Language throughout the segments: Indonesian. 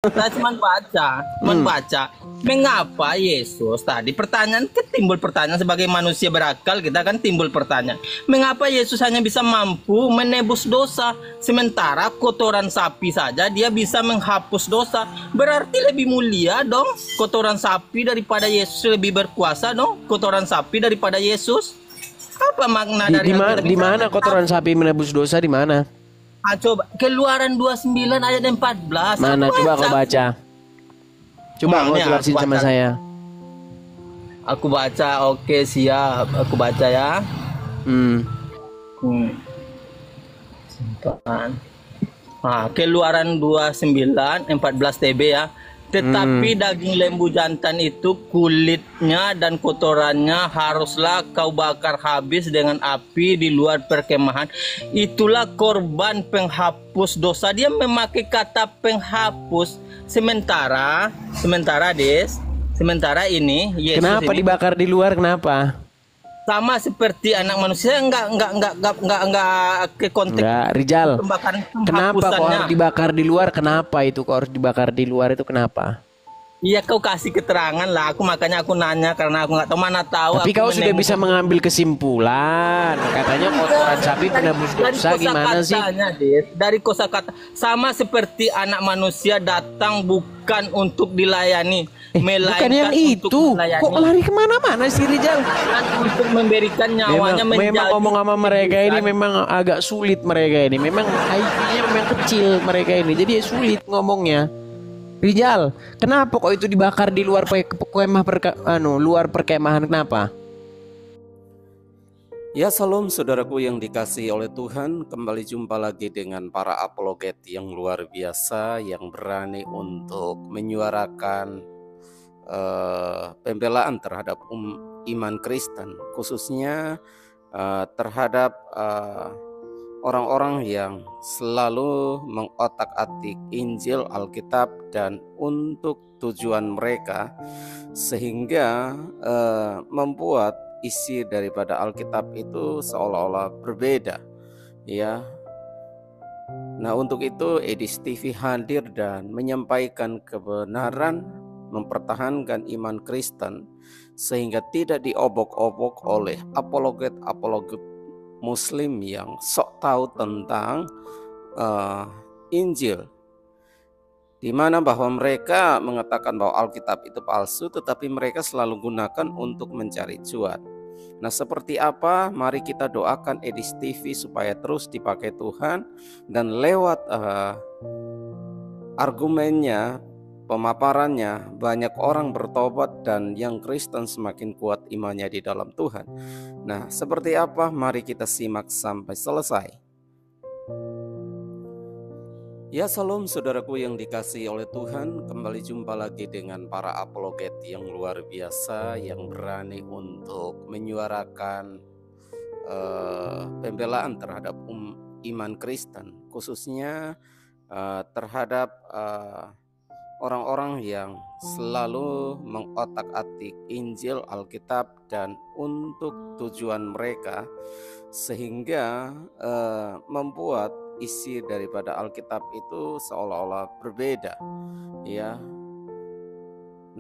Saya cuma baca. Mengapa Yesus tadi timbul pertanyaan sebagai manusia berakal kita kan timbul pertanyaan. Mengapa Yesus hanya bisa mampu menebus dosa sementara kotoran sapi saja dia bisa menghapus dosa? Berarti lebih mulia dong kotoran sapi daripada Yesus, lebih berkuasa dong kotoran sapi daripada Yesus. Apa makna dari di mana kotoran sapi menebus dosa di mana? Coba Keluaran 29 ayat 14. Mana coba kau baca. Coba kau jelasin sama saya. Aku baca, oke siap. Aku baca ya. Keluaran 29 14 TB ya. Tetapi daging lembu jantan itu kulitnya dan kotorannya haruslah kau bakar habis dengan api di luar perkemahan. Itulah korban penghapus dosa. Dia memakai kata penghapus. Sementara ini Yesus kenapa ini dibakar di luar, kenapa? sama seperti anak manusia, enggak ke konteks. Enggak, Rijal. Kenapa kok harus dibakar di luar? Kenapa itu kok harus dibakar di luar itu kenapa? Iya, kau kasih keterangan lah. Makanya aku nanya karena aku nggak tahu, mana tahu. Tapi kau sudah bisa mengambil kesimpulan. Katanya kotoran sapi penebus dosa, gimana sih? Dari kosakata sama seperti anak manusia datang bukan untuk dilayani, bukan yang itu. Kok lari kemana-mana sih Rijal? Untuk memberikan nyawanya. Memang ngomong sama mereka ini memang agak sulit mereka ini. Memang IQ-nya memang kecil mereka ini. Jadi sulit ngomongnya. Rijal, kenapa kok itu dibakar di luar luar perkemahan, kenapa? Ya, salam saudaraku yang dikasihi oleh Tuhan. Kembali jumpa lagi dengan para apologet yang luar biasa, yang berani untuk menyuarakan pembelaan terhadap iman Kristen, khususnya terhadap orang-orang yang selalu mengotak-atik Injil, Alkitab, dan untuk tujuan mereka, sehingga membuat isi daripada Alkitab itu seolah-olah berbeda, ya. Nah, untuk itu Edis TV hadir dan menyampaikan kebenaran, mempertahankan iman Kristen, sehingga tidak diobok-obok oleh apologet-apologet Muslim yang sok tahu tentang Injil, di mana bahwa mereka mengatakan bahwa Alkitab itu palsu, tetapi mereka selalu gunakan untuk mencari cuan. Nah, seperti apa? Mari kita doakan Edis TV supaya terus dipakai Tuhan, dan lewat argumennya, pemaparannya, banyak orang bertobat dan yang Kristen semakin kuat imannya di dalam Tuhan. Nah, seperti apa? Mari kita simak sampai selesai. Ya, salam saudaraku yang dikasihi oleh Tuhan. Kembali jumpa lagi dengan para apologet yang luar biasa, yang berani untuk menyuarakan pembelaan terhadap iman Kristen, khususnya terhadap orang-orang yang selalu mengotak-atik Injil, Alkitab, dan untuk tujuan mereka, sehingga membuat isi daripada Alkitab itu seolah-olah berbeda, ya.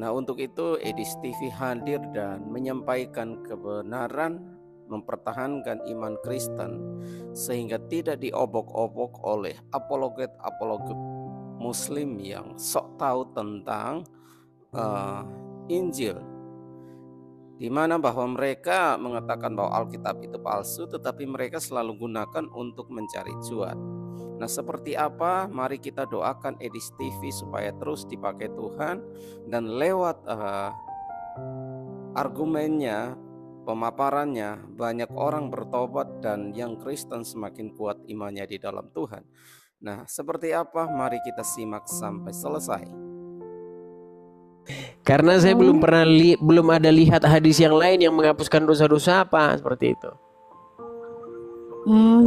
Nah, untuk itu Edis TV hadir dan menyampaikan kebenaran, mempertahankan iman Kristen, sehingga tidak diobok-obok oleh apologet-apologet Muslim yang sok tahu tentang Injil, di mana bahwa mereka mengatakan bahwa Alkitab itu palsu, tetapi mereka selalu gunakan untuk mencari cuan. Nah, seperti apa? Mari kita doakan Edis TV supaya terus dipakai Tuhan, dan lewat argumennya, pemaparannya, banyak orang bertobat dan yang Kristen semakin kuat imannya di dalam Tuhan. Nah, seperti apa? Mari kita simak sampai selesai. Karena saya belum ada lihat hadis yang lain yang menghapuskan dosa-dosa apa seperti itu.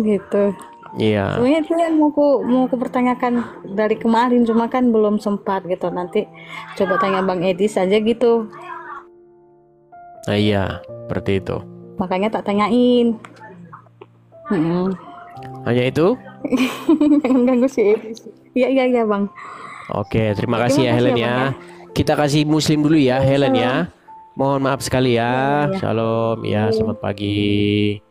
Gitu. Iya. Sebenarnya itu yang mau ku pertanyakan dari kemarin, cuma kan belum sempat gitu. Nanti coba tanya Bang Edis aja gitu. Nah, iya, seperti itu. Makanya tak tanyain. Hanya itu? Jangan ganggu si Edis. Iya Bang. Oke, terima Oke, kasih ya makasih Helen ya, ya. Bang, Kita kasih Muslim dulu ya Helen ya. Shalom. Mohon maaf sekali Ya, ya. ya. Shalom ya, Iya. selamat pagi.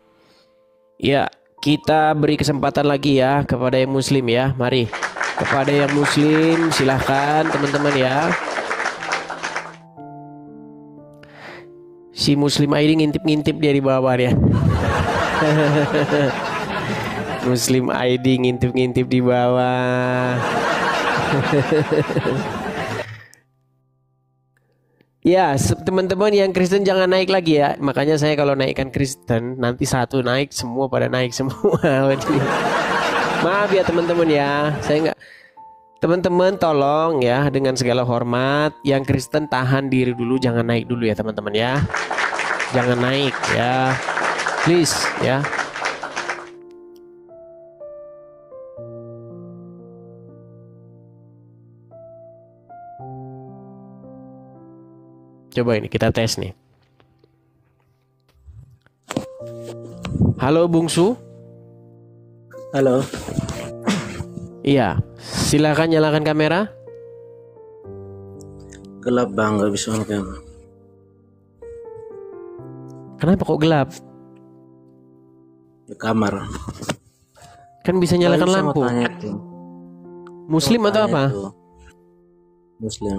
Ya, kita beri kesempatan lagi ya kepada yang Muslim ya. Mari. Kepada yang Muslim silahkan teman-teman ya. Si Muslim ID ngintip-ngintip dia di bawah ya. Muslim ID ngintip-ngintip di bawah. Ya, teman-teman yang Kristen jangan naik lagi ya. Makanya saya kalau naikkan Kristen, nanti satu naik, semua pada naik semua. Jadi, maaf ya teman-teman ya. Saya nggak. Teman-teman tolong ya dengan segala hormat, yang Kristen tahan diri dulu, jangan naik dulu ya teman-teman ya. Jangan naik ya. Please ya. Coba ini kita tes nih. Halo Bungsu. Halo, Iya, silakan nyalakan kamera. gelap bang, nggak bisa ngeliat. Kenapa kok gelap? Di kamar. Kan bisa nyalakan Saya lampu. mau tanya tuh. Muslim Mau atau tanya apa? tuh. Muslim.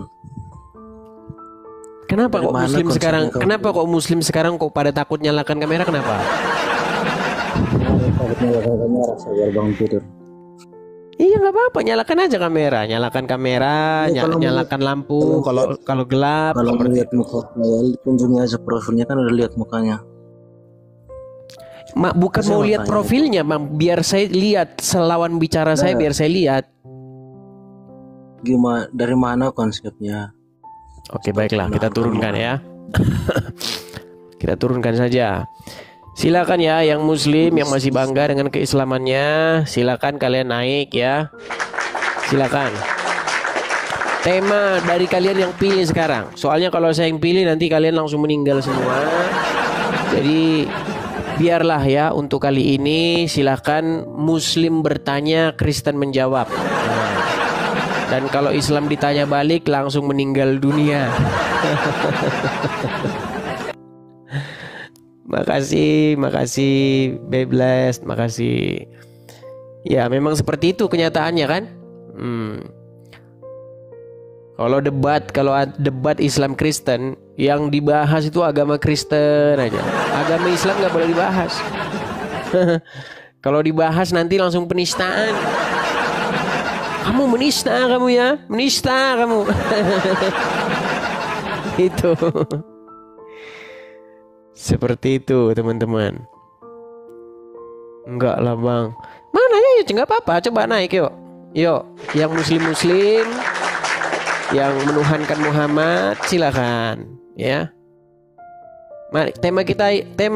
Kenapa Dari kok mana Muslim konsepnya sekarang? kau? Kenapa kok Muslim sekarang kok pada takut nyalakan kamera? Kenapa? Takut nyalakan kamera biar bang tidur. Iya nggak apa-apa, nyalakan aja kamera, nyalakan kamera, Ya, kalau nyalakan lampu. kalau Kalau gelap, Kalau seperti melihat muka, ya, kunjungi aja profilnya kan udah lihat mukanya. bukan Saya mau mau lihat tanya. profilnya, bang. Biar saya lihat selawan bicara saya, Nah. biar saya lihat. Gimana, dari mana konsepnya? Oke, baiklah, kita turunkan ya. Kita turunkan saja. Silakan ya yang Muslim yang masih bangga dengan keislamannya, silakan kalian naik ya. Silakan. Tema dari kalian yang pilih sekarang. Soalnya kalau saya yang pilih nanti kalian langsung meninggal semua. Jadi biarlah ya untuk kali ini silakan Muslim bertanya, Kristen menjawab. Nah, dan kalau Islam ditanya balik langsung meninggal dunia. Makasih, be blessed, makasih. Ya, memang seperti itu kenyataannya kan. Kalau debat Islam Kristen, yang dibahas itu agama Kristen aja. Agama Islam nggak boleh dibahas. Kalau dibahas nanti langsung penistaan. Kamu menista kamu ya, menista kamu. Itu. Seperti itu teman-teman. Enggak lah bang. Mana ya? Enggak apa-apa. Coba naik yuk. Yuk. Yang muslim-muslim, yang menuhankan Muhammad, silakan. Ya. Mari, tema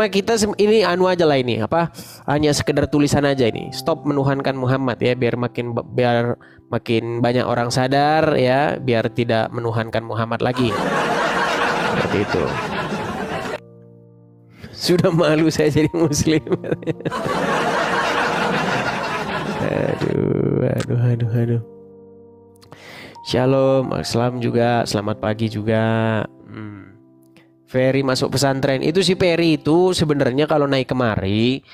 kita ini anu aja lah ini. Apa? Hanya sekedar tulisan aja ini. Stop menuhankan Muhammad ya. Biar makin banyak orang sadar ya. Biar tidak menuhankan Muhammad lagi. Seperti itu. Sudah malu saya jadi muslim. Aduh. Shalom, salam juga, selamat pagi juga. Ferry masuk pesantren. Itu si Ferry itu sebenarnya kalau naik kemari,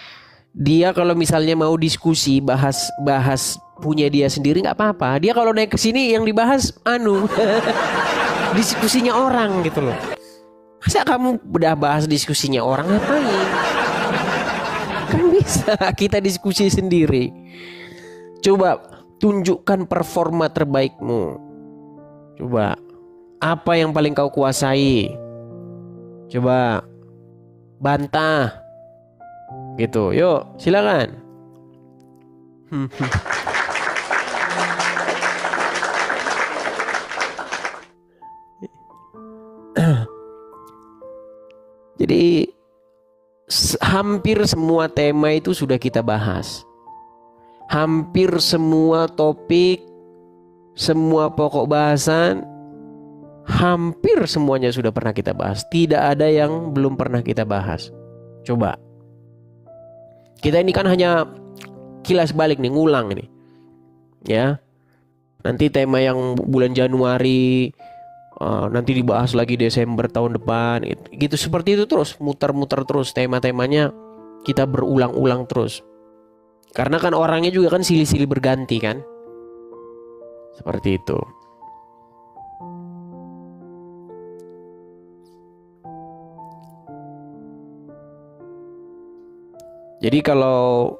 dia kalau misalnya mau diskusi bahas punya dia sendiri nggak apa-apa. Dia kalau naik ke sini yang dibahas diskusinya orang gitu loh. Masa kamu udah bahas diskusinya orang ngapain? Kan bisa kita diskusi sendiri. Coba tunjukkan performa terbaikmu. Coba apa yang paling kau kuasai? Coba bantah. Gitu. Yuk, silakan. Jadi hampir semua tema itu sudah kita bahas. Hampir semua topik, semua pokok bahasan, hampir semuanya sudah pernah kita bahas. Tidak ada yang belum pernah kita bahas. Coba. Kita ini kan hanya kilas balik nih, ngulang ini. Ya. Nanti tema yang bulan Januari nanti dibahas lagi Desember tahun depan. Gitu seperti itu terus, muter-muter terus tema-temanya, kita berulang-ulang terus. Karena kan orangnya juga kan silih-silih berganti kan. Seperti itu. Jadi kalau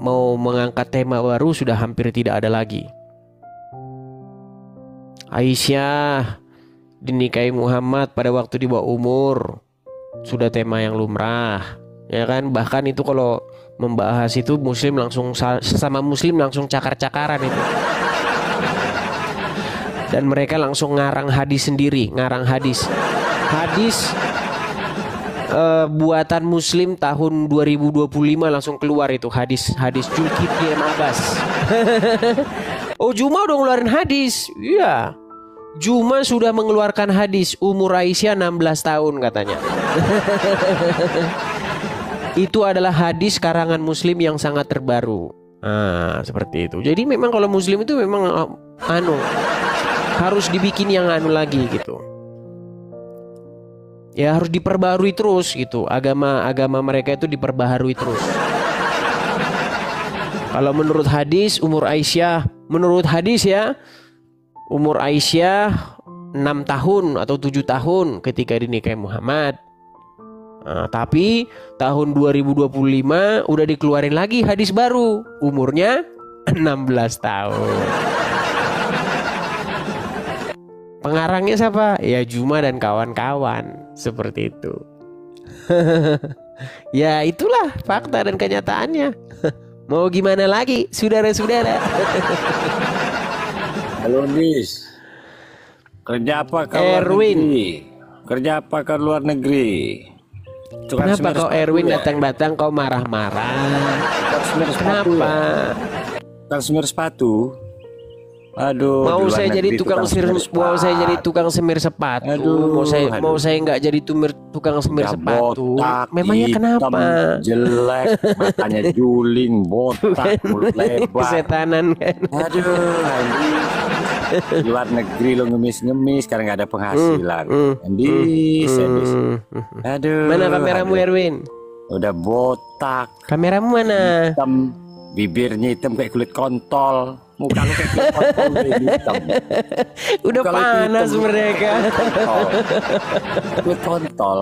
mau mengangkat tema baru sudah hampir tidak ada lagi. Aisyah dinikahi Muhammad pada waktu di bawah umur, sudah tema yang lumrah, ya kan? Bahkan itu kalau membahas itu muslim langsung, sesama muslim langsung cakar-cakaran itu. Dan mereka langsung ngarang hadis sendiri, ngarang hadis buatan muslim tahun 2025 langsung keluar itu hadis Zulkifli M. Abbas. Oh, Juma udah ngeluarin hadis. Iya, Juma sudah mengeluarkan hadis umur Aisyah 16 tahun katanya. Itu adalah hadis karangan muslim yang sangat terbaru. Seperti itu. Jadi memang kalau muslim itu memang harus dibikin yang lagi gitu. Ya harus diperbarui terus gitu. Agama mereka itu diperbaharui terus. Kalau menurut hadis umur Aisyah, menurut hadis ya, umur Aisyah 6 tahun atau 7 tahun ketika dinikahi Muhammad. Tapi tahun 2025 udah dikeluarin lagi hadis baru, umurnya 16 tahun. Pengarangnya siapa? Ya Juma dan kawan-kawan. Seperti itu. Ya itulah fakta dan kenyataannya. Mau gimana lagi, saudara-saudara? Halo Nis, kerja apa ke luar negeri? Kerja apa ke luar negeri? Tukang Kenapa kau Erwin datang-datang kau marah-marah? Kenapa? Tukang semir sepatu. Aduh, Mau saya jadi tukang semir sepatu. Aduh, mau saya nggak jadi tukang semir sepatu. Memangnya kenapa? Jelek, matanya juling, botak, mulut lebar. Kesetanan kan. Aduh, di luar negeri lo ngemis-ngemis karena nggak ada penghasilan. Andis. Aduh. Mana kameramu Erwin? Udah botak. Kameramu mana? Hitam, bibirnya hitam kayak kulit kontol. Muka lu kayak kulit kontol hitam. Udah Muka lu panas hitam, mereka. Kulit kontol.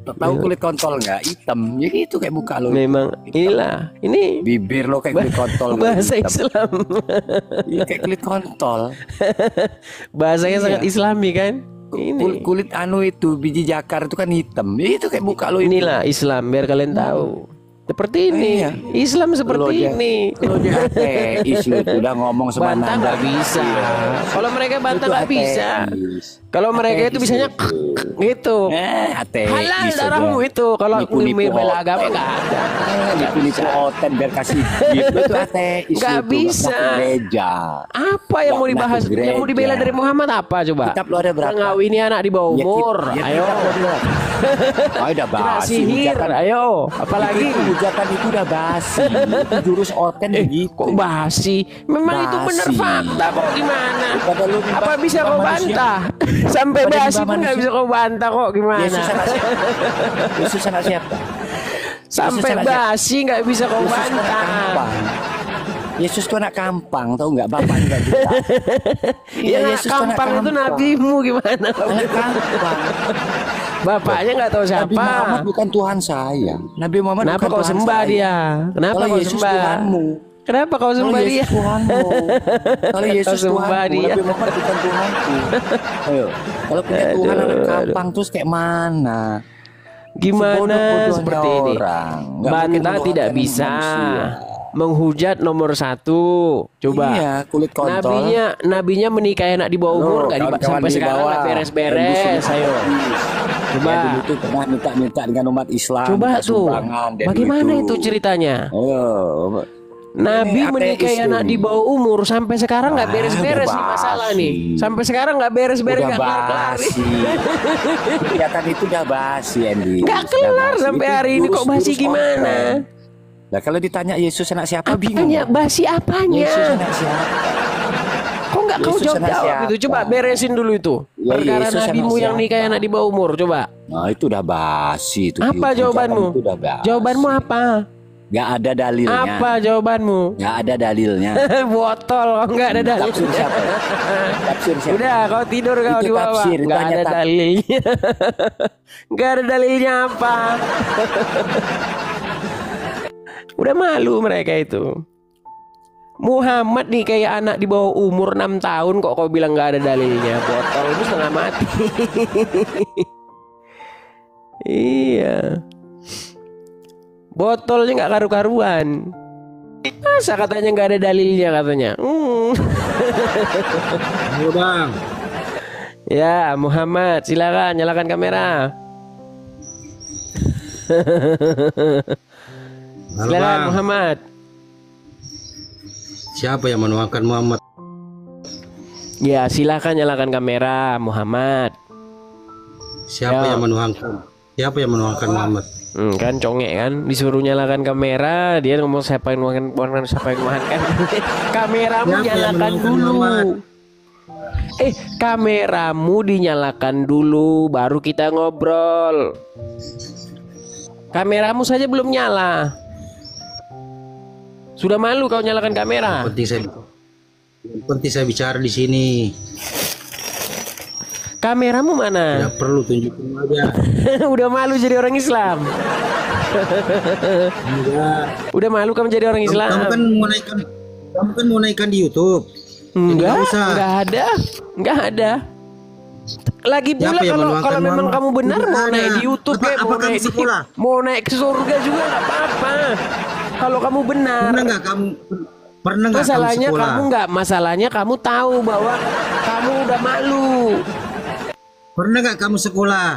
Tahu kulit kontol nggak? Hitam. Ya gitu kayak muka lo. Memang inilah. Ini Bibir lo kayak kulit kontol. bahasa hitam. Islam. Iya kayak kulit kontol. Bahasanya Iya. sangat Islami kan? Ini. Kulit itu biji jakar itu kan hitam. Ya, itu kayak muka lo itu. Inilah Islam biar kalian tahu. Seperti ini. Iya. Islam seperti ini. Kalau dia ateis lu tuh udah ngomong sama Bantah Nanda nggak bisa. Kalau mereka bantah Itu nggak bisa. ateis. Kalau mereka itu Ateis bisanya gitu. Ateis. Halal aja. darahmu itu. Kalau Nipu-nipu bela agama hotel. nggak ada. Nipu-nipu hotel biar kasih gift. Lu tuh ateis. Nggak lu tuh, bisa. nggak ke gereja. Apa yang mau Nggak dibahas? ke gereja. Yang mau dibela dari Muhammad apa coba? Kitab lu ada berapa? Ngawini anak di bawah Ya, umur. Ayo. Udah Kena basi. sihir. Hujatan. Ayo. Apalagi Hujatan itu udah basi. Itu jurus oten begitu. kok basi? Memang itu benar Basi. fakta kok gimana? Daripada lu Apa bisa kau manusia. bantah? Sampai Daripada basi pun nggak manusia. bisa kau bantah kok gimana? Yesus anak siapa? Yesus anak siapa? Sampai Yesus anak basi nggak bisa kau Yesus tuh anak bantah. kampang. Yesus tuh anak kampang, tahu nggak? Bapak nggak jelas. Ya anak Yesus tuh anak kampang itu nabimu gimana? Anak kampang. Bapaknya nggak tahu Nabi siapa. Muhammad bukan Tuhan saya. Nabi Muhammad Kenapa bukan kau Tuhan sembah saya. dia? Kenapa Kalau kau Yesus sembah? Tuhanmu. Kenapa kau Kalau sembah dia? Yesus Tuhanmu. Kalau Yesus sembah Tuhanmu, dia. Nabi Muhammad bukan Tuhanku. Ayo. Kalau punya Tuhan anak kampang terus kayak mana? Gimana Sebodoh-bodohnya seperti ini? orang. Nggak mungkin Bantah membohongkan tidak bisa. manusia. Menghujat nomor 1. Coba. Iya, kulit kontol. Nabinya menikahi anak di bawah umur nggak Kawan-kawan sampai di sekarang bawah. nggak beres-beres. Ayo. Coba. Ya, dulu tuh pernah minta-minta dengan umat Islam. Coba minta tuh. sumbangan dari Bagaimana itu ceritanya? Ayo. Nabi Ini ateis menikahi tuh. anak di bawah umur sampai sekarang nggak Ah, beres-beres udah nih masalah basi. nih. Sampai sekarang nggak beres-beres Udah nggak kelar-kelar. basi. Kegiatan itu udah basi, Andy. Nggak Udah kelar basi. sampai Itu hari ini kok basi jurus gimana? online. Nah kalau ditanya Yesus anak siapa bingung. Apanya? Basi apanya? Yesus anak siapa? Kok enggak kau Yesus anak jawab siapa? itu. Coba beresin dulu itu. Ya, Perkara Yesus anak nabimu yang siapa? nikah anak di bawah umur. Coba. Nah, itu udah basi itu. Apa Piu. jawabanmu? Itu udah basi. Jawabanmu apa? Nggak ada dalilnya. Apa jawabanmu? Nggak ada dalilnya. Botol, kau enggak ada dalil. Tafsir siapa? Tafsir siapa? Udah, kau tidur kau Itu di bawah. tafsir, Enggak tanya ada dalilnya. Enggak ada dalilnya apa? Udah malu mereka itu. Muhammad nih kayak anak di bawah umur 6 tahun kok kau bilang nggak ada dalilnya. Botol itu setengah mati. Iya. Botolnya nggak karu-karuan. Masa katanya nggak ada dalilnya katanya. Halo bang, Ya Muhammad silakan nyalakan kamera. halo Silakan bang. Muhammad. Siapa yang menuangkan Muhammad? Ya silakan nyalakan kamera Muhammad. Siapa Ya. yang menuangkan? Siapa yang menuangkan Muhammad? Kan congek kan disuruh nyalakan kamera dia ngomong siapa yang nuangkan siapa yang nuangkan. Kameramu Siapa yang nyalakan menuangkan dulu. Muhammad? Kameramu dinyalakan dulu baru kita ngobrol. Kameramu saja belum nyala. Sudah malu kau nyalakan kamera. Yang penting saya bicara di sini. Kameramu mana? Tidak perlu tunjukin aja. Udah malu jadi orang Islam. Enggak. Udah malu kamu jadi orang Islam. Kamu kan mau naikkan di YouTube. Enggak, Nggak usah. enggak ada. Lagi pula Siapa yang kalau menuangkan memang Muhammad? kamu benar Tidak mau ada. naik di YouTube Apa- ya, apa mau kamu naik sekolah? mau naik ke surga juga nggak apa-apa. Kalau kamu benar. Pernah nggak kamu Masalahnya sekolah? kamu nggak, masalahnya kamu tahu bahwa kamu udah malu. Pernah nggak kamu sekolah?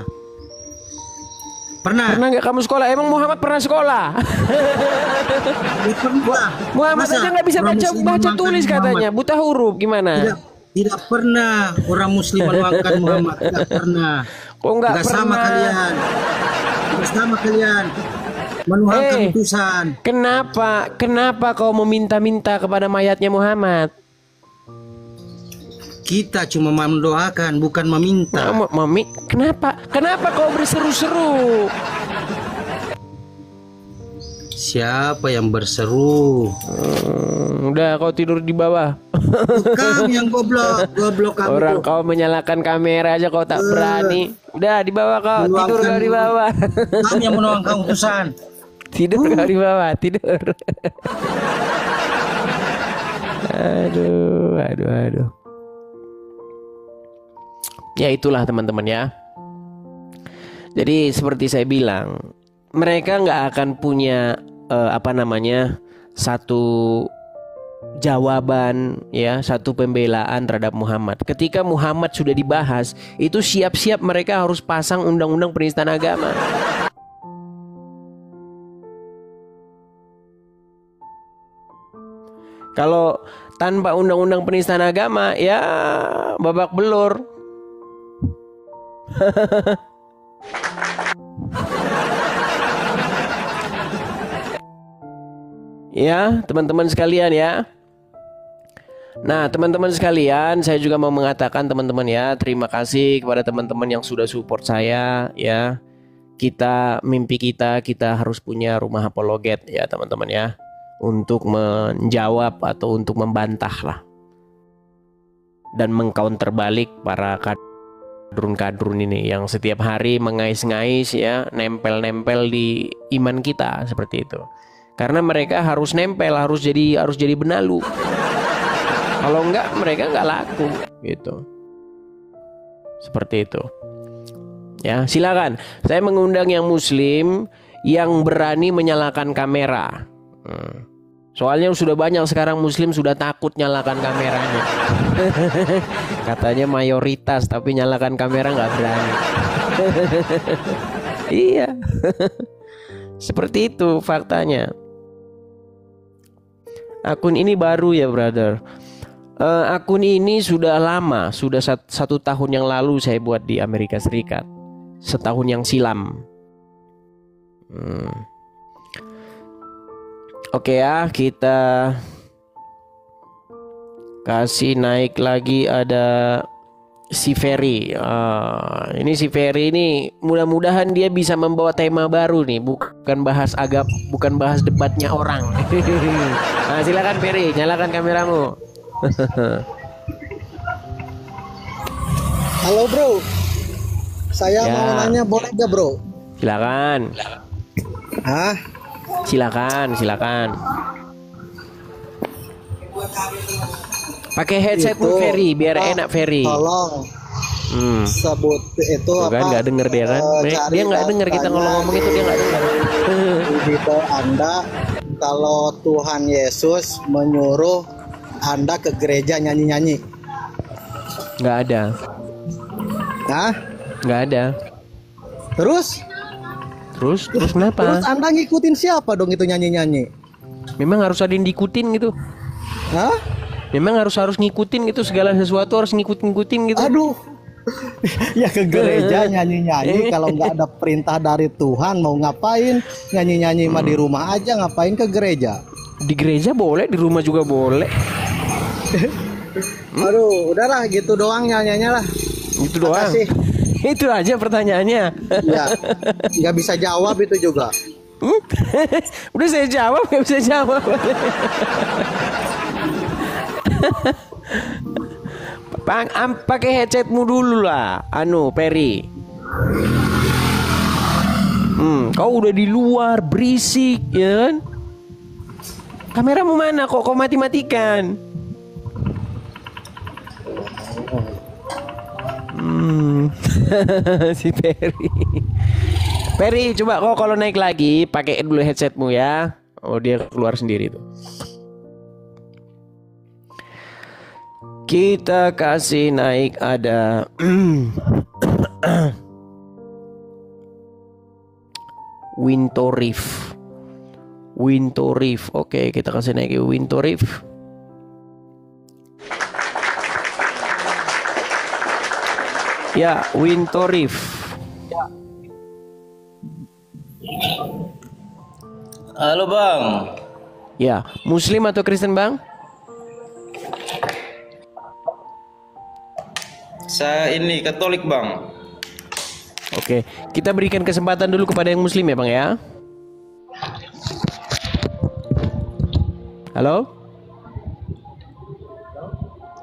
Pernah. Pernah nggak kamu sekolah? Emang Muhammad pernah sekolah? Ya, pernah. Muhammad Masa aja nggak bisa orang baca Muslim baca menuangkan tulis Muhammad? katanya, buta huruf gimana? Tidak pernah orang Muslim menuangkan Muhammad. Tidak pernah. Kok nggak sama pernah? kalian. Tidak sama kalian. Menuangkan utusan. Kenapa kau meminta-minta kepada mayatnya Muhammad? Kita cuma mendoakan, bukan meminta. Mami, kenapa kau berseru-seru? Siapa yang berseru? Udah kau tidur di bawah. Kamu yang goblok kamu. Orang tuh. kau menyalakan kamera aja kau tak berani. Udah di bawah kau, tidur kau di bawah. Kamu yang menuangkan utusan. Tidur kau di bawah, tidur. Aduh. Ya itulah teman-teman ya. Jadi seperti saya bilang, mereka nggak akan punya satu jawaban ya, satu pembelaan terhadap Muhammad. Ketika Muhammad sudah dibahas, itu siap-siap mereka harus pasang undang-undang penistaan agama. Kalau tanpa undang-undang penistaan agama ya babak belur. Ya, teman-teman sekalian ya. Nah, teman-teman sekalian, saya juga mau mengatakan teman-teman ya, terima kasih kepada teman-teman yang sudah support saya ya. Mimpi kita harus punya rumah apologet ya, teman-teman ya. Untuk menjawab atau untuk membantah lah. Dan mengcounter balik para kadrun-kadrun ini yang setiap hari mengais-ngais ya, nempel-nempel di iman kita seperti itu. Karena mereka harus nempel, harus jadi benalu. Kalau enggak mereka enggak laku gitu. Seperti itu. Ya, silakan. Saya mengundang yang muslim yang berani menyalakan kamera. Soalnya sudah banyak sekarang muslim sudah takut nyalakan kameranya. Katanya mayoritas tapi nyalakan kamera nggak berani. Iya. Seperti itu faktanya. Akun ini baru ya brother. Akun ini sudah lama, sudah 1 tahun yang lalu saya buat di Amerika Serikat. Setahun yang silam. Oke ya, kita kasih naik lagi ada si Ferry. Ini si Ferry ini mudah-mudahan dia bisa membawa tema baru nih, bukan bahas debatnya orang. Nah, silakan Ferry, nyalakan kameramu. Halo bro, saya Ya. mau nanya boleh gak bro? Silakan. Hah? Silakan. Pakai headsetmu Itu, Ferry biar enak Ferry. Tolong sebut itu Tuh kan nggak denger dia kan? Dia nggak denger kita ngomong itu, dia nggak denger. Di video Anda kalau Tuhan Yesus menyuruh Anda ke gereja nyanyi-nyanyi. Nggak ada. Hah? Nggak ada. Terus kenapa? Terus Anda ngikutin siapa dong itu nyanyi-nyanyi? Memang harus ada yang diikutin gitu. Hah? Memang harus ngikutin gitu, segala sesuatu harus ngikutin gitu. Aduh. Ya ke gereja nyanyi-nyanyi, kalau nggak ada perintah dari Tuhan mau ngapain? Nyanyi-nyanyi mah di rumah aja, ngapain ke gereja? Di gereja boleh, di rumah juga boleh. Aduh, udahlah gitu doang nyanyinya lah. Itu doang. Makasih. Itu aja pertanyaannya. Ya, nggak bisa jawab itu juga. Udah saya jawab, nggak bisa jawab. Pakai headsetmu dulu lah, Perry. Kau udah di luar berisik, ya kan? Kameramu mana? Kok kau mati-matikan? Si Perry. Perry, coba kau kalau naik lagi pakai dulu headsetmu ya. Oh, dia keluar sendiri tuh. Kita kasih naik ada Winto Reef. Oke, kita kasih naik Winto Reef. Ya, Winto Reef. Halo bang. Ya, Muslim atau Kristen bang? Saya ini Katolik bang. Oke, kita berikan kesempatan dulu kepada yang Muslim ya bang ya. Halo?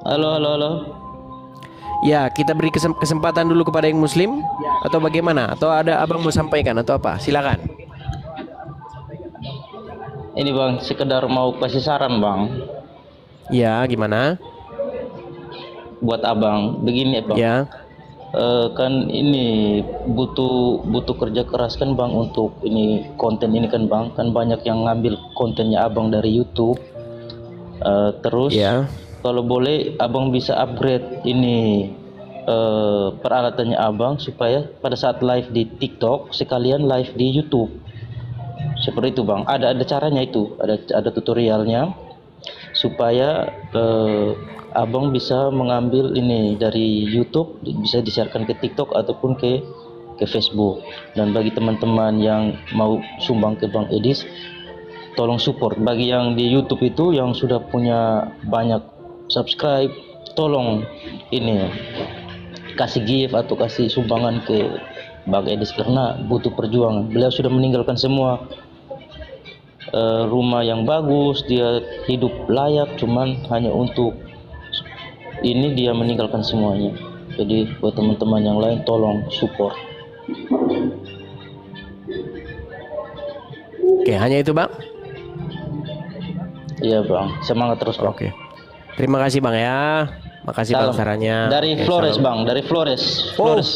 Halo. Ya, kita beri kesempatan dulu kepada yang Muslim atau bagaimana? Atau ada abang mau sampaikan atau apa? Silakan. Ini bang, sekedar mau kasih saran bang. Ya, gimana? Buat abang, begini bang. Ya. Kan ini butuh kerja keras kan bang untuk ini konten ini kan bang. Kan banyak yang ngambil kontennya abang dari YouTube. Terus Ya. kalau boleh abang bisa upgrade ini peralatannya abang supaya pada saat live di TikTok sekalian live di YouTube. Seperti itu bang. Ada caranya itu. Ada tutorialnya supaya abang bisa mengambil ini dari YouTube, bisa disiarkan ke TikTok ataupun ke Facebook. Dan bagi teman-teman yang mau sumbang ke Bang Edis, tolong support. Bagi yang di YouTube itu yang sudah punya banyak subscribe, tolong ini kasih gift atau kasih sumbangan ke Bang Edis karena butuh perjuangan. Beliau sudah meninggalkan semua rumah yang bagus, dia hidup layak, cuman hanya untuk ini dia meninggalkan semuanya. Jadi buat teman-teman yang lain tolong support. Oke, hanya itu bang. Iya bang, semangat terus bang. Oke. Terima kasih bang ya. Makasih bang Salam. sarannya. Dari Oke, Flores salam. bang, dari Flores. Oh, Flores.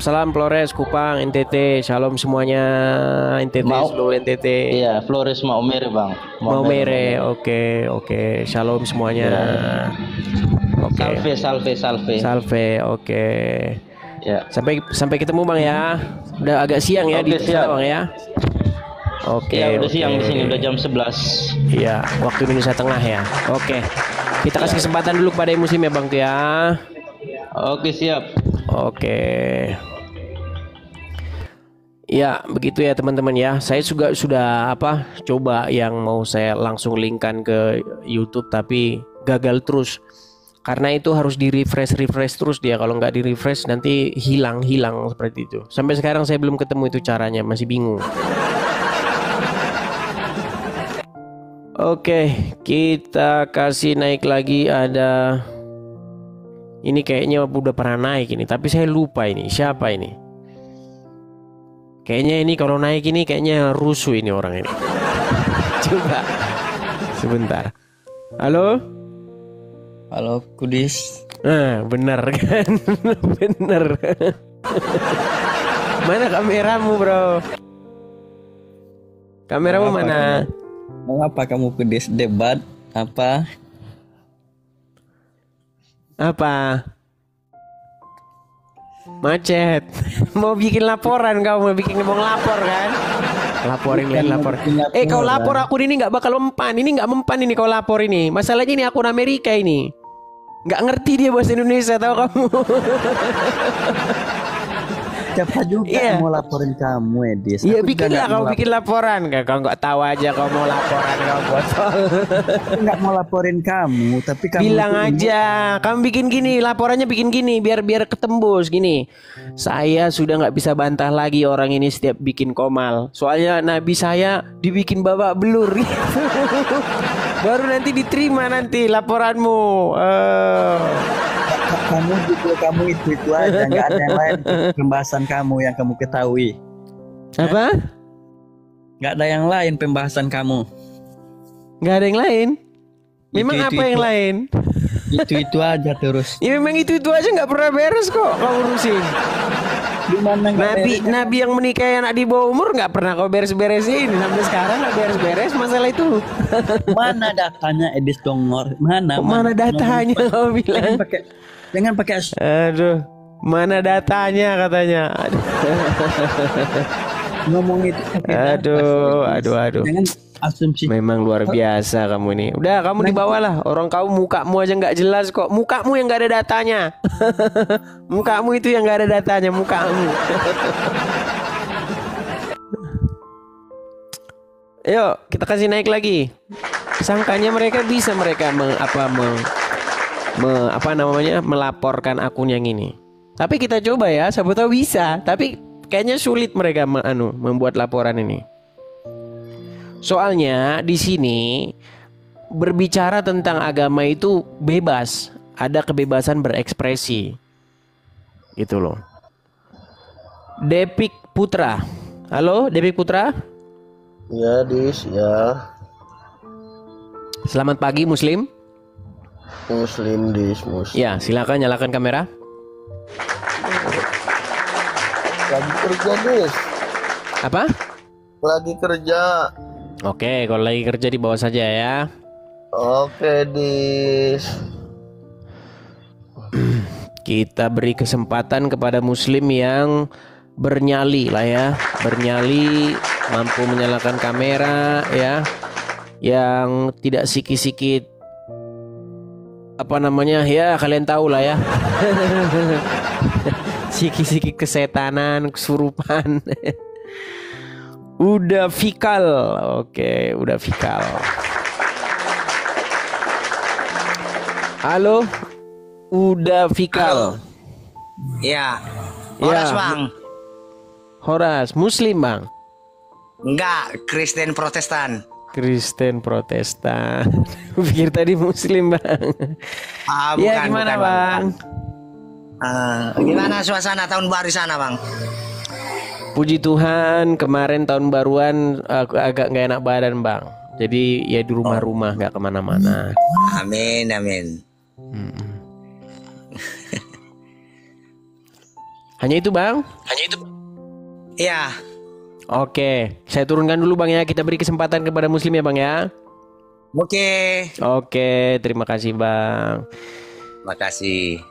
salam Flores, Kupang, NTT, shalom semuanya, NTT, seluruh NTT. Iya, Flores Maumere bang. Maumere, oke, shalom semuanya. Oke. Salve, oke. Ya. Sampai ketemu bang ya. Udah agak siang ya di Oke, siap. sana bang ya. Oke. Iya, udah oke. siang di sini, udah jam 11. Iya, waktu Indonesia Tengah ya. Oke. Kita kasih kesempatan dulu kepada yang Muslim ya bang tuh ya. Oke, siap. Oke. Ya, begitu ya teman-teman ya. Saya juga sudah coba yang mau saya langsung linkkan ke YouTube tapi gagal terus. Karena itu harus di refresh terus dia. Kalau nggak di refresh nanti hilang seperti itu. Sampai sekarang saya belum ketemu itu caranya, masih bingung. Oke, kita kasih naik lagi. Ada ini kayaknya udah pernah naik ini, tapi saya lupa ini siapa ini. Kayaknya ini kalau naik ini kayaknya rusuh ini orang ini. Coba sebentar. Halo? Halo Kudis. Bener kan? Bener. Mana kameramu bro? Kameramu mana? Mengapa kamu Kudis debat? Apa? Macet. Mau bikin laporan kau, mau lapor kan? Laporin. Kau lapor aku ini nggak bakal mempan. Ini nggak mempan ini kau lapor ini. Masalahnya ini akun Amerika ini. Nggak ngerti dia bahasa Indonesia, tahu kamu? Siapa juga mau laporin kamu, Edis? Iya, bikinlah kau bikin laporan. Kau nggak tahu aja kau mau laporan, kau botol. Nggak mau laporin kamu, tapi kamu bilang aja, kamu bikin gini, laporannya bikin gini, biar ketembus gini. Saya sudah nggak bisa bantah lagi orang ini setiap bikin komal. Soalnya nabi saya dibikin babak belur. Baru nanti diterima nanti laporanmu. Kamu itu aja, nggak ada yang lain pembahasan kamu yang kamu ketahui. Apa? Nggak ada yang lain pembahasan kamu. Nggak ada yang lain. Memang apa yang lain? Itu aja terus. Ya memang itu aja nggak pernah beres kok kau urusin. Nabi yang menikahi anak di bawah umur nggak pernah kau beres-beresin sampai sekarang nggak beres-beres masalah itu. Mana datanya Edis Dongor? Mana datanya kau bilang? Jangan pakai. Aduh, mana datanya katanya? Ngomong itu. Aduh. Jangan asumsi. Memang luar biasa kamu ini. Udah kamu dibawa lah. Orang kamu mukamu aja nggak jelas kok. Mukamu yang nggak ada datanya. Mukamu itu yang nggak ada datanya. Mukamu. Yuk kita kasih naik lagi. Sangkanya mereka bisa melaporkan akun yang ini. Tapi kita coba ya. Siapa tahu bisa. Tapi kayaknya sulit mereka membuat laporan ini. Soalnya di sini berbicara tentang agama itu bebas, ada kebebasan berekspresi, gitu loh. Depik Putra, halo Depik Putra. Ya Dis, ya. Selamat pagi Muslim. Muslim Dis, Muslim. Ya silakan nyalakan kamera. Lagi kerja Dis. Apa? Lagi kerja. Oke, kalau lagi kerja di bawah saja ya. Oke, Dis. Kita beri kesempatan kepada muslim yang bernyali lah ya. Bernyali, mampu menyalakan kamera ya. Yang tidak sikit-sikit ya kalian tahu lah ya. Sikit-sikit kesetanan, kesurupan. Udah vikal. Oke, udah vikal. Halo. Udah vikal. Ya. Horas, Bang. Horas, Muslim, Bang. Enggak, Kristen Protestan. Kristen Protestan. Pikir tadi Muslim, Bang. Bukan, ya, gimana, bukan, Bang? Gimana suasana tahun baru di sana, Bang? Puji Tuhan, kemarin tahun baruan aku agak nggak enak badan, Bang. Jadi ya di rumah-rumah, nggak kemana-mana. Amin. Hanya itu, Bang? Iya. Oke, saya turunkan dulu, Bang ya. Kita beri kesempatan kepada Muslim ya, Bang ya. Oke, terima kasih, Bang. Makasih.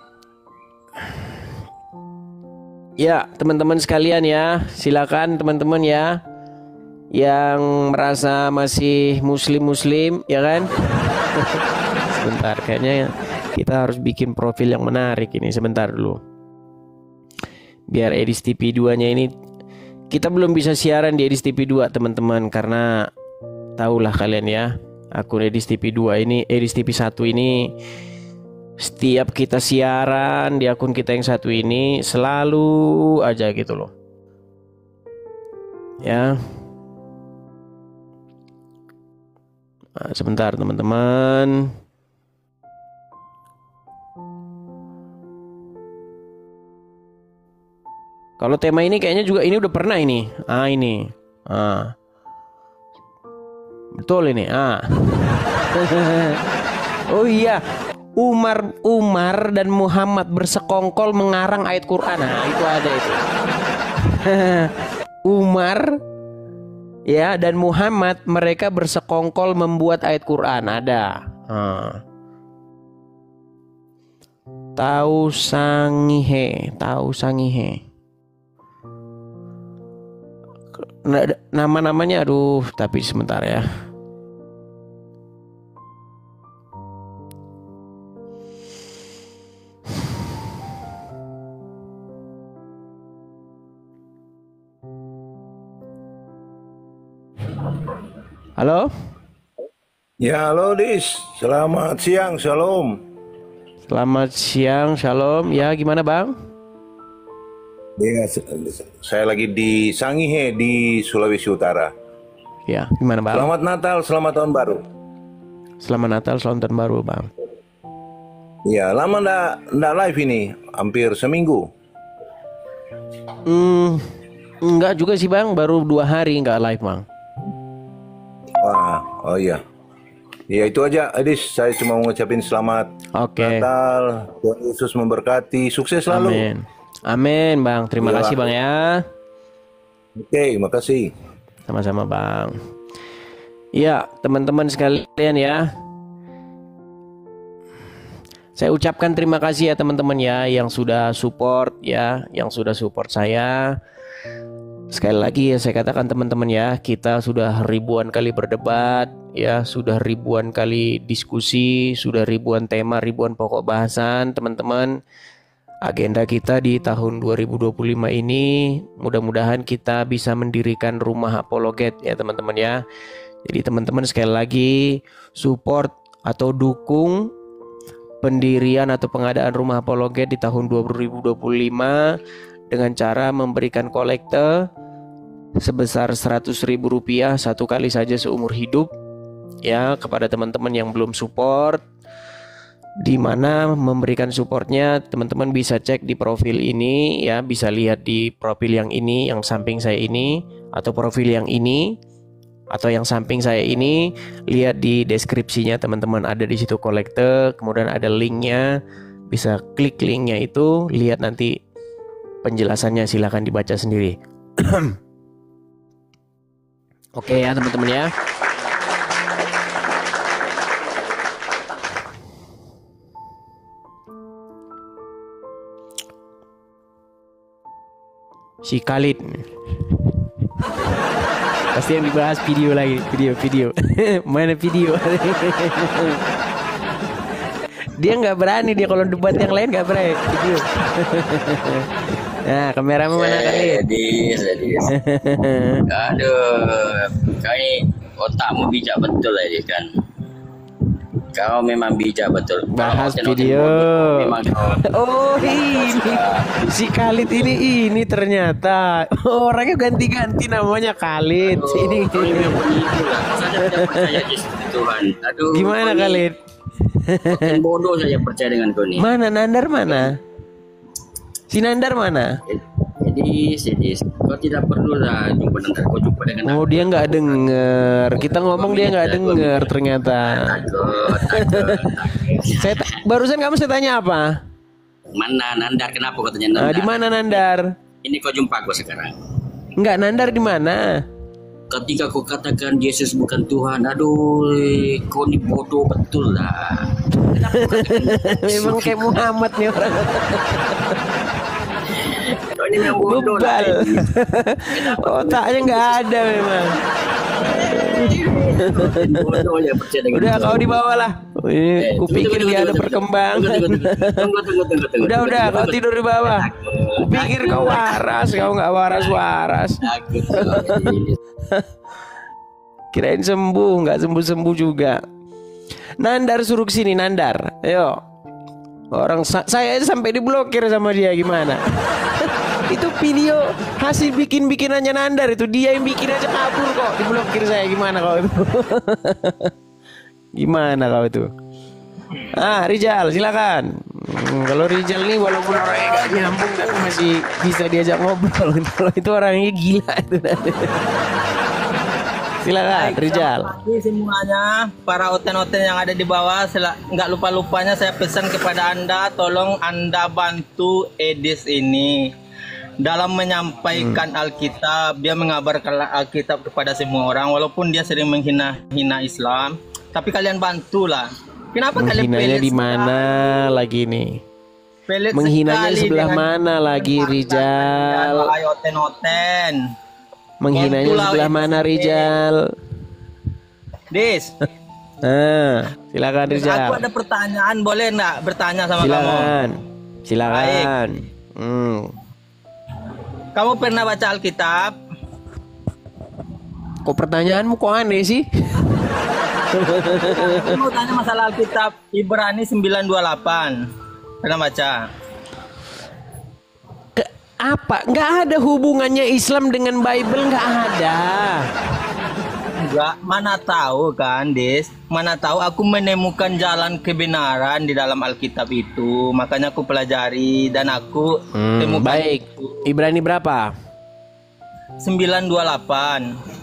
Ya, teman-teman sekalian ya, silakan teman-teman ya yang merasa masih muslim ya kan. Sebentar, kayaknya kita harus bikin profil yang menarik ini. Sebentar dulu. Biar Edis TV 2-nya ini, kita belum bisa siaran di Edis TV 2 teman-teman, karena tahulah kalian ya, Akun Edis TV 2 ini, Edis TV 1 ini, setiap kita siaran di akun kita yang satu ini selalu aja gitu loh. Ya. Nah, sebentar teman-teman. Kalau tema ini kayaknya juga ini udah pernah ini. Ini. Betul ini. Oh iya. Umar dan Muhammad bersekongkol mengarang ayat Quran. Nah, itu ada itu. Umar ya dan Muhammad mereka bersekongkol membuat ayat Quran. Ada. Tahu sangihe. Nama-namanya aduh, tapi sebentar ya. Halo? Ya, halo Dis. Selamat siang, Shalom. Selamat siang, Shalom. Ya, gimana Bang? Ya, saya lagi di Sangihe di Sulawesi Utara. Ya, gimana Bang? Selamat Natal, selamat Tahun Baru. Selamat Natal, selamat Tahun Baru Bang. Ya, lama ndak live ini, hampir seminggu. Enggak juga sih Bang, baru 2 hari enggak live Bang. Wah, oh iya. Ya itu aja, Edis. Saya cuma mau ngucapin selamat Natal, Tuhan Yesus memberkati, sukses selalu. Amin. Amin Bang, terima kasih Bang ya. Oke, makasih. Sama-sama Bang. Ya teman-teman sekalian ya, saya ucapkan terima kasih ya teman-teman ya yang sudah support ya, yang sudah support saya. Sekali lagi ya saya katakan teman-teman ya, kita sudah ribuan kali berdebat ya, sudah ribuan kali diskusi, sudah ribuan tema, ribuan pokok bahasan teman-teman. Agenda kita di tahun 2025 ini mudah-mudahan kita bisa mendirikan rumah apologet ya teman-teman ya. Jadi teman-teman sekali lagi support atau dukung pendirian atau pengadaan rumah apologet di tahun 2025 dengan cara memberikan kolekte sebesar Rp100.000 satu kali saja seumur hidup ya kepada teman-teman yang belum support. Di mana memberikan supportnya teman-teman bisa cek di profil ini ya, bisa lihat di profil yang ini, yang samping saya ini, atau profil yang ini atau yang samping saya ini, lihat di deskripsinya teman-teman, ada di situ kolekte, kemudian ada linknya, bisa klik linknya itu, lihat nanti penjelasannya, silahkan dibaca sendiri. Oke ya teman-teman ya. Si Khalid pasti yang dibahas video lagi, video mana video. Dia nggak berani, dia kalau debat yang lain nggak berani video. Nah, kameramen mana Khalid? Sedis. Aduh, kau otakmu bijak betul aja kan. Kau memang bijak betul. Bahas video. Oh ini si Khalid ini ternyata orangnya ganti-ganti namanya Khalid. Ini Tuhan. Aduh. Gimana Khalid? Bodoh saja percaya dengan kau nih. Mana Nandar mana? Si Nandar mana? Jadi kau tidak perlu lah jumpa dengan kau jumpa dengan. Oh dia nggak denger. Kita ngomong dia nggak denger ternyata. Barusan kamu saya tanya apa? Mana Nandar? Kenapa katanya Nandar? Di mana Nandar? Ini kau jumpa aku sekarang. Enggak, Nandar di mana? Ketika kau katakan Yesus bukan Tuhan, aduh, kau ini bodoh betul lah. Memang kayak Muhammad nih orang. Kau ini memang bodoh lah. Otaknya nggak ada memang. Udah kau di bawah lah. Kupikir dia ada perkembangan. Tunggu. Udah kau tidur di bawah. Kupikir kau waras, kau nggak waras. Kirain sembuh, nggak sembuh-sembuh juga. Nandar suruh kesini, Nandar. Ayo. Orang saya sampai diblokir sama dia, gimana? Itu video hasil bikin-bikinannya Nandar itu. Dia yang bikin aja kabur kok. Diblokir saya, gimana kau itu? Gimana kau itu? Rijal silakan. Kalau Rijal nih walaupun orangnya gak nyambung tapi masih bisa diajak ngobrol. Kalau itu orangnya gila itu. Silakan Rijal. Selamat pagi semuanya, para oten-oten yang ada di bawah. Nggak lupa-lupanya saya pesan kepada Anda, tolong Anda bantu Edis ini dalam menyampaikan Alkitab. Dia mengabarkan Alkitab kepada semua orang, walaupun dia sering menghina Islam. Tapi kalian bantulah. Kenapa kalian menghinanya di mana lagi nih? Menghinanya sebelah mana lagi, Rijal? Wahai oten-oten. Menghinanya sebelah mana, Rijal? Dis. Silakan Rijal. Aku ada pertanyaan, boleh nggak bertanya sama kamu? Silakan. Kamu pernah baca Alkitab? Kok pertanyaanmu kok aneh sih? Aku mau tanya masalah Alkitab Ibrani 9:28. Pernah baca? Apa? Nggak ada hubungannya Islam dengan Bible, nggak ada. Enggak, mana tahu kan, Des? Mana tahu aku menemukan jalan kebenaran di dalam Alkitab itu. Makanya aku pelajari dan aku temukan. Baik. Ibrani berapa? 9:28.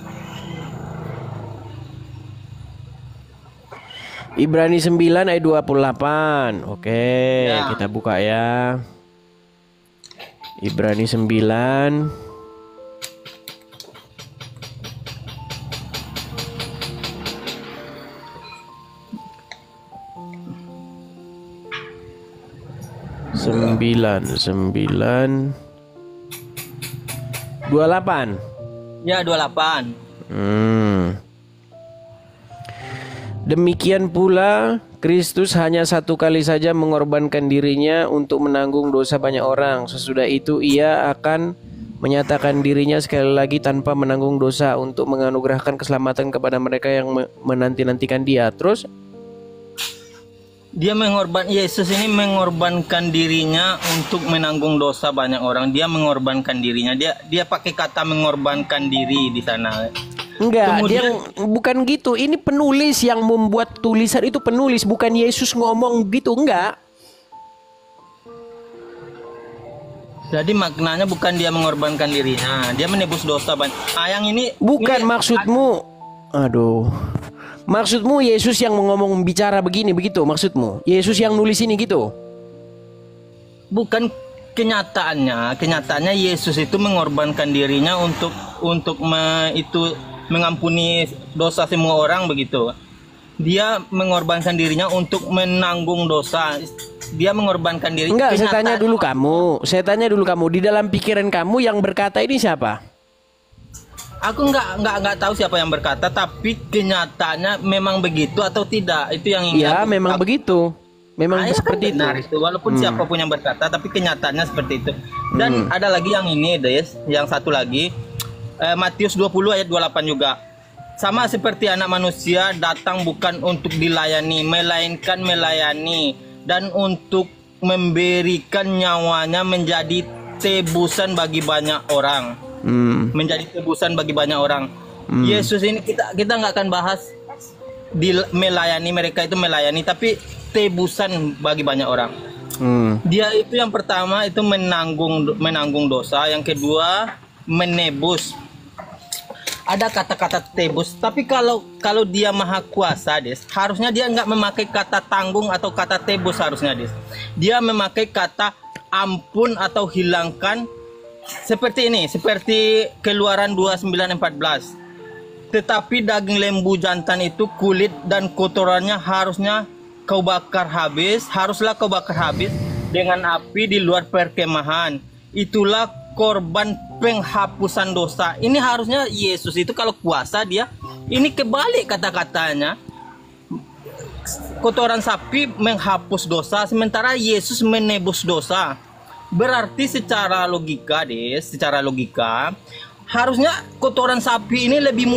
Ibrani 9 ayat 28. Oke, kita buka ya. Ibrani 9 28. Ya, 28. Demikian pula Kristus hanya satu kali saja mengorbankan dirinya untuk menanggung dosa banyak orang. Sesudah itu ia akan menyatakan dirinya sekali lagi tanpa menanggung dosa untuk menganugerahkan keselamatan kepada mereka yang menanti-nantikan dia. Terus Yesus ini mengorbankan dirinya untuk menanggung dosa banyak orang. Dia mengorbankan dirinya. Dia pakai kata mengorbankan diri di sana. Enggak, dia bukan gitu. Ini penulis yang membuat tulisan itu, penulis, bukan Yesus ngomong gitu, enggak. Jadi maknanya bukan dia mengorbankan dirinya, dia menebus dosa banyak. Yang ini bukan maksudmu. Aduh. Maksudmu Yesus yang ngomong bicara begini begitu maksudmu? Yesus yang nulis ini gitu? Bukan, kenyataannya Yesus itu mengorbankan dirinya untuk mengampuni dosa semua orang begitu. Dia mengorbankan dirinya untuk menanggung dosa. Dia mengorbankan diri. Enggak, saya tanya dulu kamu. Di dalam pikiran kamu yang berkata ini siapa? Aku nggak tahu siapa yang berkata, tapi kenyataannya memang begitu atau tidak, itu yang ingin. Ya, memang begitu. Memang seperti itu. Walaupun siapapun yang berkata, tapi kenyataannya seperti itu. Dan ada lagi yang ini, Des, yang satu lagi. Matius 20 ayat 28 juga. Sama seperti anak manusia datang bukan untuk dilayani, melainkan melayani dan untuk memberikan nyawanya menjadi tebusan bagi banyak orang. Menjadi tebusan bagi banyak orang. Yesus ini kita nggak akan bahas melayani, mereka itu melayani, tapi tebusan bagi banyak orang. Dia itu yang pertama itu menanggung dosa, yang kedua menebus. Ada kata-kata tebus, tapi kalau dia maha kuasa, Des, harusnya dia nggak memakai kata tanggung atau kata tebus harusnya, Des. Dia memakai kata ampun atau hilangkan, seperti ini, seperti Keluaran 29:14. Tetapi daging lembu jantan itu kulit dan kotorannya haruslah kau bakar habis dengan api di luar perkemahan. Itulah korban penghapusan dosa. Ini harusnya Yesus itu kalau kuasa dia, ini kebalik kata-katanya. Kotoran sapi menghapus dosa, sementara Yesus menebus dosa. Berarti secara logika, Des, secara logika harusnya kotoran sapi ini lebih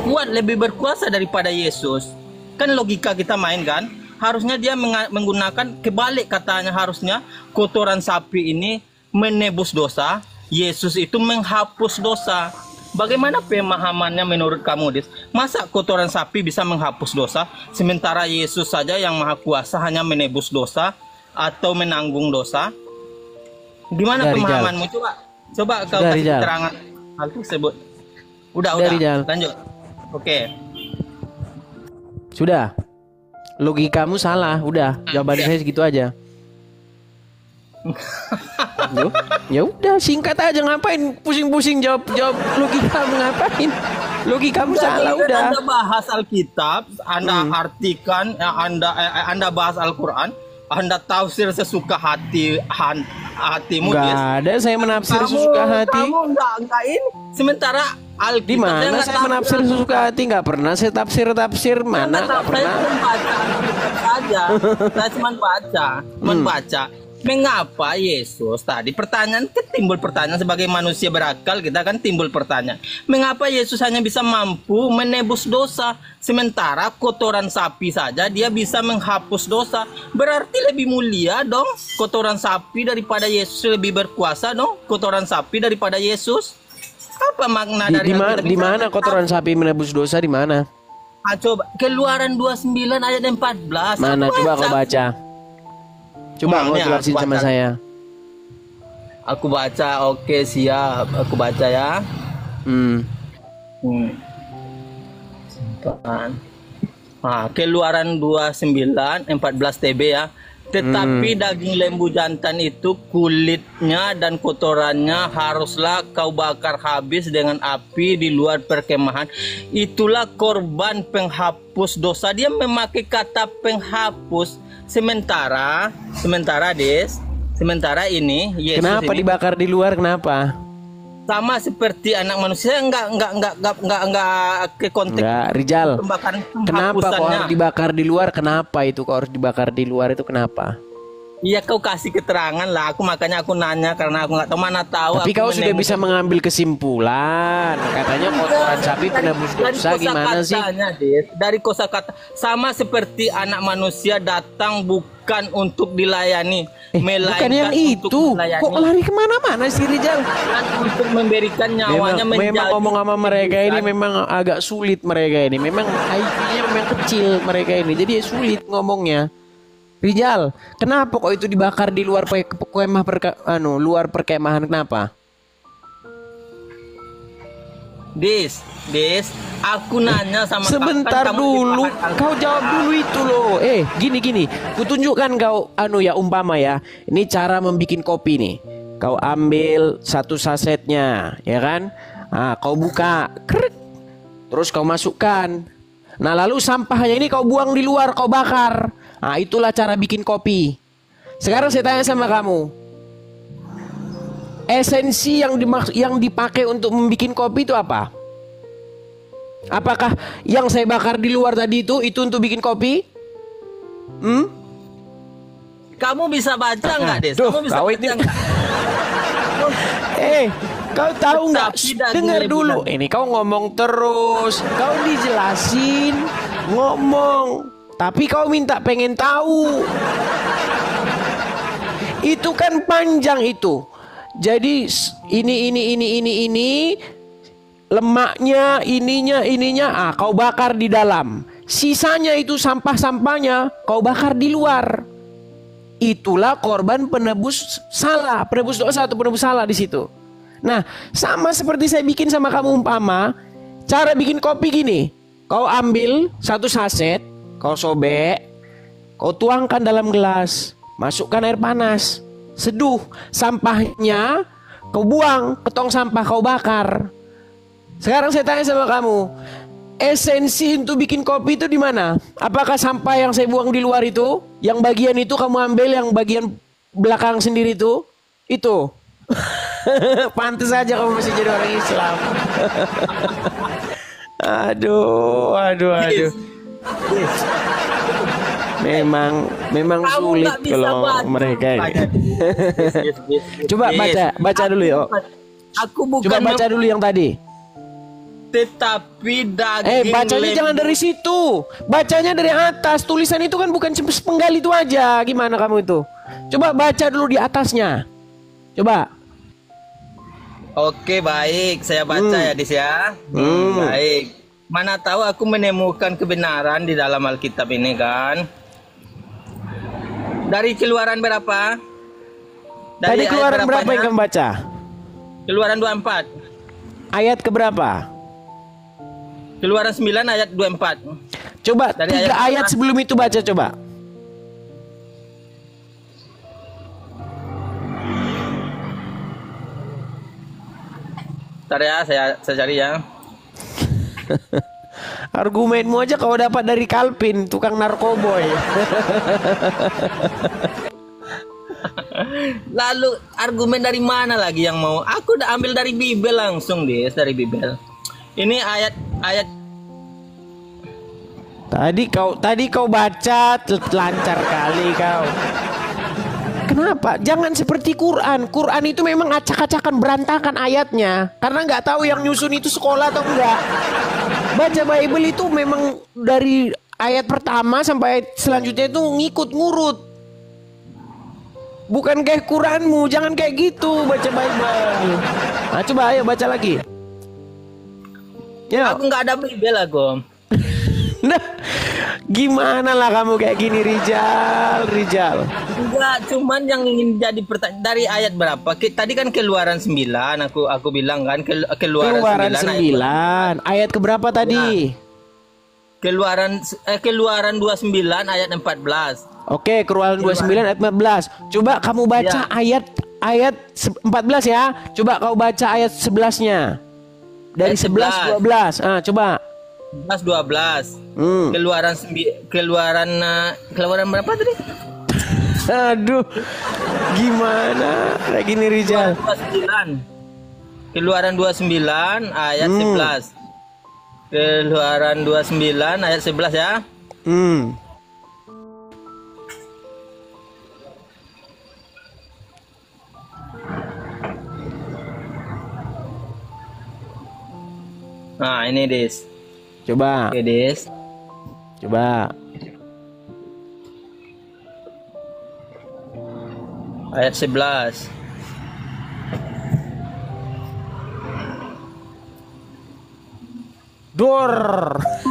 kuat, lebih berkuasa daripada Yesus. Kan logika kita main kan? Harusnya dia menggunakan kebalik katanya, harusnya kotoran sapi ini menebus dosa, Yesus itu menghapus dosa. Bagaimana pemahamannya menurut kamu, Dis? Masa kotoran sapi bisa menghapus dosa, sementara Yesus saja yang maha kuasa hanya menebus dosa atau menanggung dosa? Gimana pemahamanmu? Coba kau kasih keterangan hal tersebut. Udah, lanjut. Oke. Sudah. Logikamu salah, udah. Jawaban saya segitu aja. Ya udah, singkat aja, ngapain pusing-pusing jawab logikamu, ngapain? Logikamu salah, udah. Anda bahas Alkitab, Anda artikan, Anda bahas Al-Qur'an, Anda tafsir sesuka hatimu. Enggak ada saya menafsir sesuka hati. Kamu enggak ini. Sementara Alkitab di mana saya menafsir sesuka hati? Enggak pernah saya tafsir mana? Enggak pernah. Saya cuma baca. Mengapa Yesus tadi timbul pertanyaan sebagai manusia berakal, kita kan timbul pertanyaan. Mengapa Yesus hanya bisa mampu menebus dosa, sementara kotoran sapi saja dia bisa menghapus dosa? Berarti lebih mulia dong kotoran sapi daripada Yesus, lebih berkuasa dong kotoran sapi daripada Yesus. Apa makna dari di mana kotoran sapi menebus dosa, di mana? Coba Keluaran 29 ayat 14. Mana coba kau baca. Coba kau jelasin sama saya. Aku baca, oke siap. Aku baca ya. Keluaran 29 14 TB ya. Tetapi daging lembu jantan itu, kulitnya dan kotorannya haruslah kau bakar habis dengan api di luar perkemahan. Itulah korban penghapus dosa. Dia memakai kata penghapus. Sementara ini Yesus kenapa ini dibakar di luar, kenapa? Sama seperti anak manusia, enggak ke konteks. Enggak, Rijal. Kenapa kok harus dibakar di luar? Kenapa itu kok harus dibakar di luar itu, kenapa? Iya, kau kasih keterangan lah. Makanya aku nanya karena aku nggak tahu, mana tahu. Tapi kau sudah bisa mengambil kesimpulan. Katanya kotoran sapi penebus dosa, gimana sih? Dari kosakata sama seperti anak manusia datang bukan untuk dilayani, bukan yang itu. Kok lari kemana-mana sih, Rijal? Untuk memberikan nyawanya. Memang ngomong sama mereka ini memang agak sulit, mereka ini memang IQ-nya memang kecil mereka ini, jadi sulit ngomongnya. Rijal, kenapa kok itu dibakar di luar luar perkemahan, kenapa? Dis, aku nanya sama sebentar dulu, kau jawab dulu itu loh. Gini, kutunjukkan kau umpama ya. Ini cara membuat kopi nih. Kau ambil satu sasetnya, ya kan? Nah, kau buka, terus kau masukkan. Nah, lalu sampahnya ini kau buang di luar, kau bakar. Nah, itulah cara bikin kopi. Sekarang saya tanya sama kamu, esensi yang dipakai untuk membuat kopi itu apa? Apakah yang saya bakar di luar tadi itu untuk bikin kopi? Kamu bisa baca nggak, Des? Kamu bisa baca nggak? Kau tahu nggak? Dengar dulu. Ini kau ngomong terus. Kau dijelasin, ngomong. Tapi kau pengen tahu. Itu kan panjang itu. Jadi ini lemaknya, ininya, kau bakar di dalam. Sisanya itu sampah-sampahnya kau bakar di luar. Itulah korban penebus dosa atau penebus salah di situ. Nah, sama seperti saya bikin sama kamu umpama, cara bikin kopi gini. Kau ambil satu saset, kau sobek, kau tuangkan dalam gelas, masukkan air panas, seduh, sampahnya kau buang ke tong sampah, kau bakar. Sekarang saya tanya sama kamu, esensi untuk bikin kopi itu di mana? Apakah sampah yang saya buang di luar itu, yang bagian itu kamu ambil, yang bagian belakang sendiri itu? Pantes aja kamu masih jadi orang Islam. Aduh. Memang sulit kalau mereka ini. Coba baca dulu yuk. Aku bukan Coba baca dulu yang tadi. Tetapi daging Bacanya jangan dari situ. Bacanya dari atas. Tulisan itu kan bukan sepenggal itu aja. Gimana kamu itu? Coba baca dulu di atasnya. Coba. Oke, baik. Saya baca ya, Dis ya. Baik. Mana tahu aku menemukan kebenaran di dalam Alkitab ini kan. Dari Keluaran berapa? Tadi Keluaran berapa yang kamu baca? Keluaran 24. Ayat keberapa? Keluaran 9 ayat 24. Coba dari 3 ayat sebelum itu baca coba. Bentar ya, saya cari ya. Argumenmu aja kau dapat dari Calvin, tukang narkoboy. Lalu argumen dari mana lagi yang mau? Aku udah ambil dari Bible langsung, Des, dari Bible. Ini ayat Tadi kau baca lancar kali kau. Kenapa? Jangan seperti Quran. Quran itu memang acak-acakan, berantakan ayatnya. Karena nggak tahu yang nyusun itu sekolah atau enggak. Baca Bible itu memang dari ayat pertama sampai ayat selanjutnya itu ngikut ngurut. Bukan kayak Quranmu. Jangan kayak gitu baca Bible. Nah, coba ayo baca lagi. Ya. Aku nggak ada Bible aku. Nah, gimana lah kamu kayak gini, Rijal? Enggak, cuman yang ingin jadi pertanyaan dari ayat berapa? Tadi kan Keluaran 9, aku bilang kan Keluaran 9 ayat keberapa tadi? Nah, Keluaran 29 ayat 14. Oke, Keluaran 29 ayat 14. Coba kamu baca ayat 14 ya. Coba kau baca ayat 11-nya. Dari 11 12. Ah, coba. 12. Keluaran berapa tadi? Aduh, gimana kayak gini, Rijal? Keluaran 29 ayat 11. Keluaran 29 ayat 11 ya. Nah, ini, Des. Coba. Oke, Des. Coba. Ayat 11. Dor.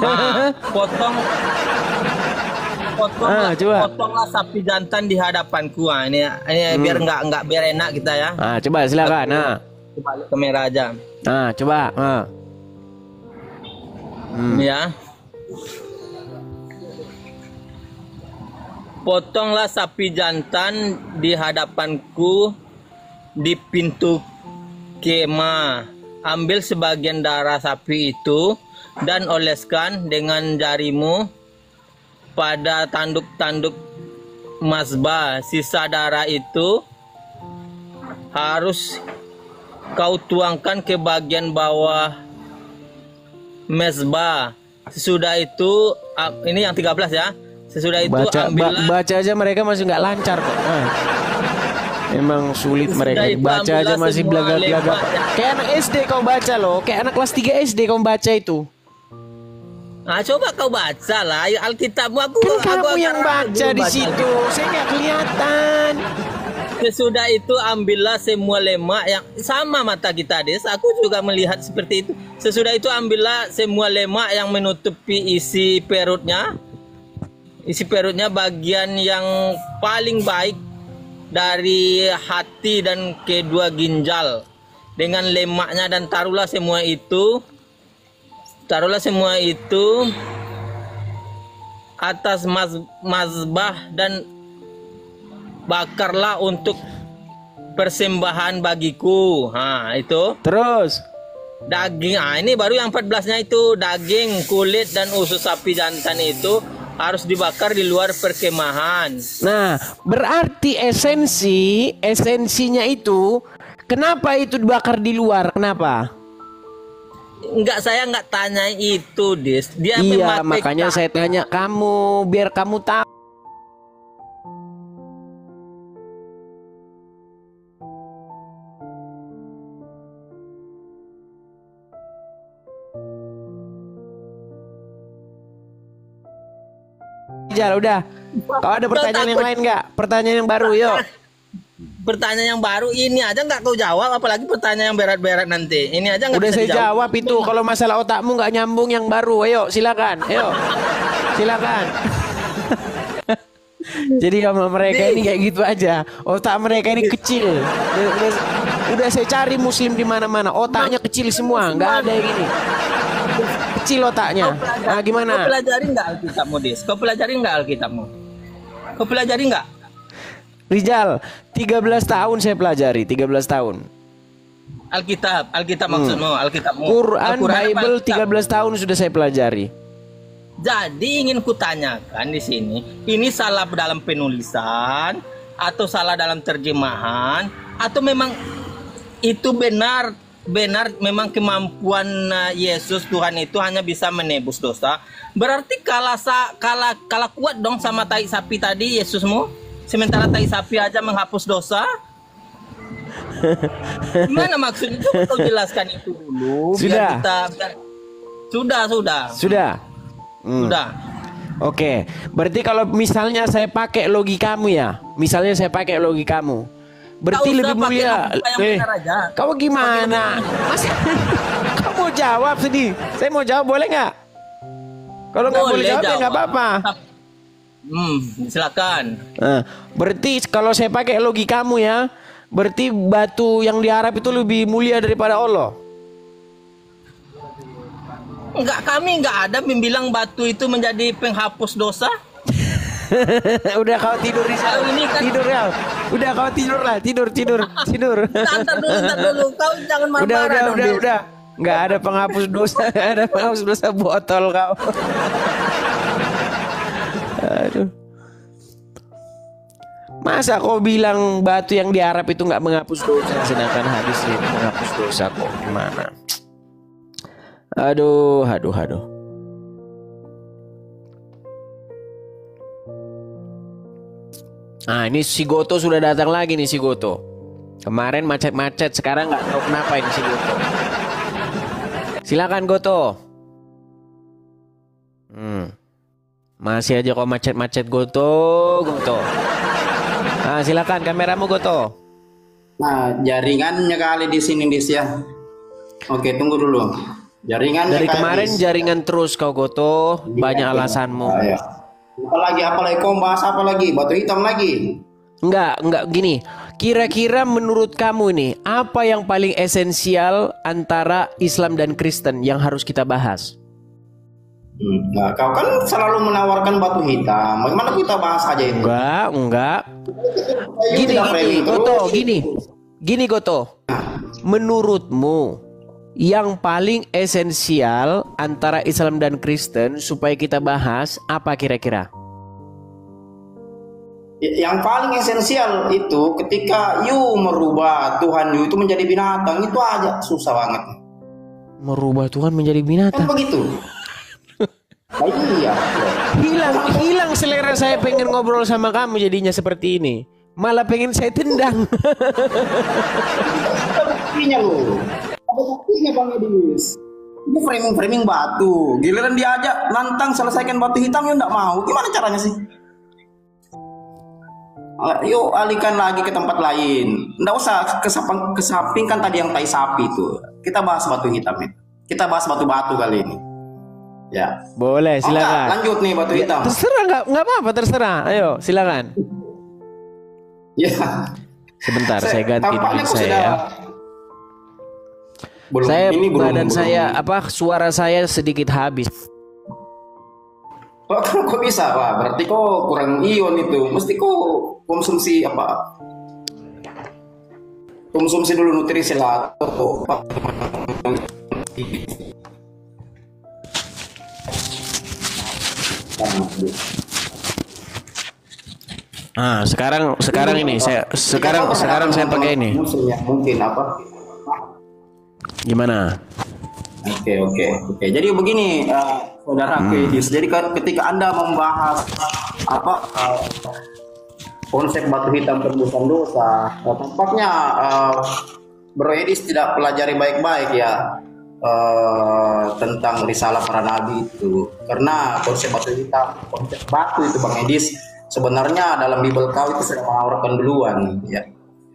Nah, potonglah sapi jantan di hadapanku. Nah, ini biar biar enak kita ya. Nah, coba silakan. Nah, balik kamera aja. Nah, coba. Ya. Potonglah sapi jantan di hadapanku di pintu kemah. Ambil sebagian darah sapi itu dan oleskan dengan jarimu pada tanduk-tanduk mazbah. Sisa darah itu harus kau tuangkan ke bagian bawah mezbah. Sesudah itu ini yang 13 ya. Sesudah itu baca aja mereka masih nggak lancar kok. Emang sulit mereka. Baca aja masih belaga-belaga. Kayak anak SD kau baca loh. Kayak anak kelas 3 SD kau baca itu. Nah, coba kau baca lah Alkitabmu. Kan kamu yang baca di situ. Saya nggak kelihatan. Sesudah itu ambillah semua lemak yang sama mata kita, Des. Aku juga melihat seperti itu. Sesudah itu ambillah semua lemak yang menutupi isi perutnya. Isi perutnya bagian yang paling baik dari hati dan kedua ginjal dengan lemaknya, dan taruhlah semua itu atas mazbah dan bakarlah untuk persembahan bagiku. Nah, itu. Terus daging. Ini baru yang 14-nya itu, daging, kulit dan usus sapi jantan itu harus dibakar di luar perkemahan. Nah, berarti esensinya itu, kenapa itu dibakar di luar? Kenapa? Saya nggak tanya itu, Des. Dia iya, makanya saya tanya kamu biar kamu tahu. Rijal, udah. Kau ada pertanyaan yang lain nggak? Pertanyaan yang baru, yuk. Pertanyaan yang baru ini aja nggak kau jawab, apalagi pertanyaan yang berat-berat nanti. Ini aja nggak Udah bisa saya dijawab. jawab itu. Kalau masalah otakmu nggak nyambung yang baru, ayo silakan, ayo. Silakan. Jadi sama mereka ini kayak gitu aja. Otak mereka ini kecil. Udah saya cari muslim di mana-mana, otaknya kecil semua, nggak ada yang ini. Kecil otaknya. Nah, gimana? Kau pelajari nggak Alkitabmu, Dis? Kau pelajari nggak Alkitabmu? Kau pelajari nggak? Rijal, 13 tahun saya pelajari, 13 tahun. Alkitab maksudmu, Alkitabmu. Quran, Al-Quran Bible, Alkitab. 13 tahun sudah saya pelajari. Jadi ingin kutanyakan di sini, ini salah dalam penulisan atau salah dalam terjemahan atau memang itu benar memang kemampuan Yesus Tuhan itu hanya bisa menebus dosa. Berarti kalah kuat dong sama tai sapi tadi Yesusmu. Sementara tai sapi aja menghapus dosa. Gimana maksudnya? Coba kau jelaskan itu dulu. Sudah. Sudah. Sudah. Oke, berarti kalau misalnya saya pakai logikamu ya, berarti Kau lebih usah pakai mulia. logika yang benar aja. Kamu gimana? Mas, kamu mau jawab sedih? Saya mau jawab boleh nggak? Kalau nggak boleh jawab ya nggak apa-apa. Silakan. Nah, berarti kalau saya pakai logikamu ya, berarti batu yang diharap itu lebih mulia daripada Allah. Enggak, kami enggak ada bilang batu itu menjadi penghapus dosa. Udah kau tidur di sana. Ini kan Tidur ya. Udah kau tidur lah, tidur. Ntar dulu, kau jangan marah-marah dong. Udah. Enggak ada penghapus dosa, enggak ada penghapus dosa botol kau. Aduh. Masa kau bilang batu yang diharap itu nggak menghapus dosa, sedangkan hadis itu menghapus dosa kok gimana? Aduh. Nah, ini si Goto sudah datang lagi nih si Goto. Kemarin macet-macet, sekarang nggak tahu kenapa ini si Goto. Silakan Goto. Masih aja kok macet-macet Goto. Nah, silakan kameramu Goto. Nah, jaringannya kali di sini Dis ya. Oke, tunggu dulu. Jaringan dari kemarin jaringan terus kau Goto, banyak alasanmu. Ya. Apalagi kau bahas apa lagi? Batu hitam lagi? Enggak gini. Kira-kira menurut kamu ini apa yang paling esensial antara Islam dan Kristen yang harus kita bahas? Nah, kau kan selalu menawarkan batu hitam. Bagaimana kita bahas aja itu? Enggak. Gini Goto. Menurutmu yang paling esensial antara Islam dan Kristen supaya kita bahas apa kira-kira? Yang paling esensial itu ketika you merubah Tuhan you itu menjadi binatang, itu aja susah banget. Merubah Tuhan menjadi binatang? Kan begitu. Iya. Hilang selera saya pengen ngobrol sama kamu jadinya seperti ini. Malah pengen saya tendang. Buktinya loh. Ada buktinya Bang Edis. Ini framing batu. Giliran diajak nantang selesaikan batu hitam ya enggak mau. Gimana caranya sih? Yuk alihkan lagi ke tempat lain. Enggak usah kesampingkan tadi yang tai sapi itu. Kita bahas batu hitam itu. Kita bahas batu-batu kali ini. Ya. Boleh, silakan. Lanjut nih batu hitam. Terserah enggak apa-apa, terserah. Ayo, silakan. Ya. Sebentar, saya ganti dulu saya. Suara saya sedikit habis. Kok bisa Pak? Berarti kok kurang ion itu. Mesti kok konsumsi apa? Konsumsi dulu nutrisi lah. Sekarang ini saya pakai ini. Mungkin apa? Gimana? Oke. Jadi begini, saudara Kedis. Jadi ketika Anda membahas konsep batu hitam penebusan dosa, tampaknya Bro Edis tidak pelajari baik-baik ya tentang risalah para nabi itu, karena konsep batu hitam, konsep batu itu Bang Edis sebenarnya dalam Bible kau itu sudah menawarkan duluan ya.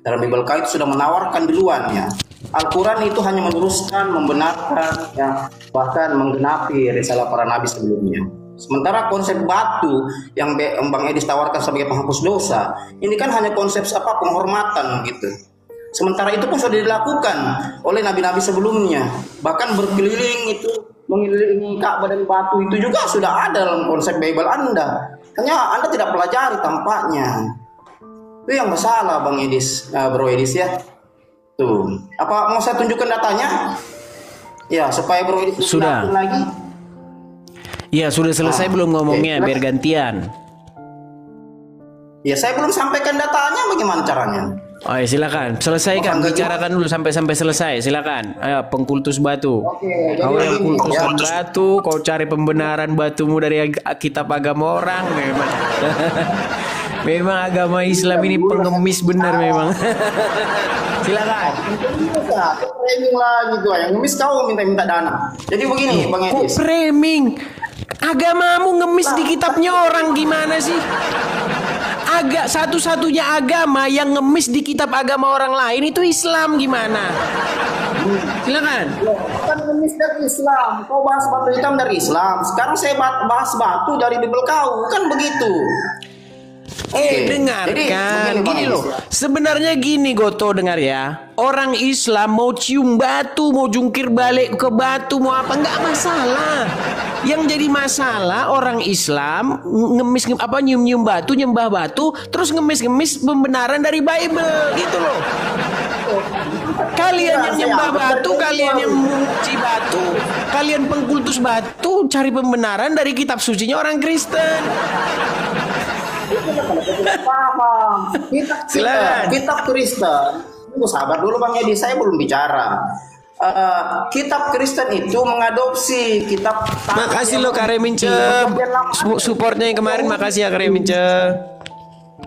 Dalam Bible kau itu sudah menawarkan duluan ya. Al-Quran itu hanya meluruskan, membenarkan ya, bahkan menggenapi risalah para nabi sebelumnya. Sementara konsep batu yang Bang Edis tawarkan sebagai penghapus dosa, ini kan hanya konsep penghormatan gitu. Sementara itu pun sudah dilakukan oleh nabi-nabi sebelumnya. Bahkan berkeliling itu mengelilingi Ka'bah dan batu itu juga sudah ada dalam konsep Bible Anda. Hanya Anda tidak pelajari tampaknya. Itu yang masalah Bang Edis, Bro Edis ya. Tuh. Apa mau saya tunjukkan datanya? Ya, supaya Bro Edis sudah lagi. Ya, sudah selesai belum ngomongnya biar gantian. Ya, saya belum sampaikan datanya, bagaimana caranya? Oh ya, silakan selesaikan, bicarakan dulu sampai selesai, silakan. Ayo, pengkultus batu. Kau yang kultusan batu, kau cari pembenaran batumu dari kitab agama orang memang. Memang agama Islam ini pengemis benar memang. Silakan. Framing lagi tuh, yang ngemis kau minta dana. Jadi begini, Bang Edis. Kok framing? Agamamu ngemis di kitabnya orang gimana sih? Satu-satunya agama yang ngemis di kitab agama orang lain itu Islam, gimana? Silakan. Kan ngemis dari Islam. Kau bahas batu hitam dari Islam. Sekarang saya bahas batu dari Bible kau, kan begitu. Dengarkan, gini loh. Sebenarnya gini Goto, dengar ya. Orang Islam mau cium batu, mau jungkir balik ke batu, mau apa, nggak masalah. Yang jadi masalah orang Islam ngemis nyium-nyium batu, nyembah batu, terus ngemis-ngemis pembenaran dari Bible, gitu loh. Kalian yang nyembah batu, kalian yang menguci batu, kalian pengkultus batu, cari pembenaran dari kitab sucinya orang Kristen. Paham. Kitab Kristen. Tunggu sabar dulu Bang Edi, saya belum bicara. Kitab Kristen itu mengadopsi kitab. Makasih lo Karemince, supportnya yang kemarin, makasih ya Karemince.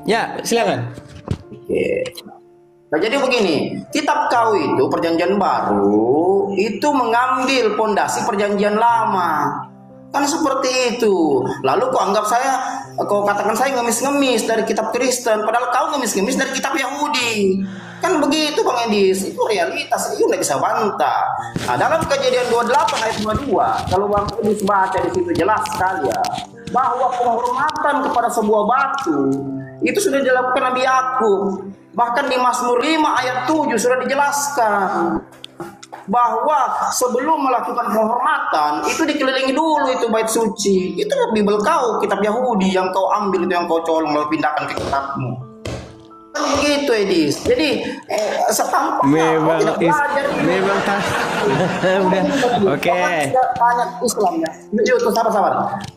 Ya, silakan. Oke. Nah, jadi begini, kitab kau itu Perjanjian Baru itu mengambil pondasi Perjanjian Lama. Kan seperti itu. Lalu kau katakan saya ngemis-ngemis dari kitab Kristen, padahal kau ngemis-ngemis dari kitab Yahudi. Kan begitu Bang Edis, itu realitas, itu nggak bisa bantah. Nah, dalam Kejadian 28 ayat 22, kalau Bang Edis baca di situ jelas sekali ya, bahwa penghormatan kepada sebuah batu itu sudah dilakukan Nabi Yakub. Bahkan di Mazmur 5 ayat 7 sudah dijelaskan bahwa sebelum melakukan penghormatan itu dikelilingi dulu itu bait suci. Itu Bible kau, kitab Yahudi yang kau ambil itu, yang kau colong lalu pindahkan ke kitabmu. Kan begitu Edis. Jadi memang udah oke. Tanya Islam ya. Itu sabar.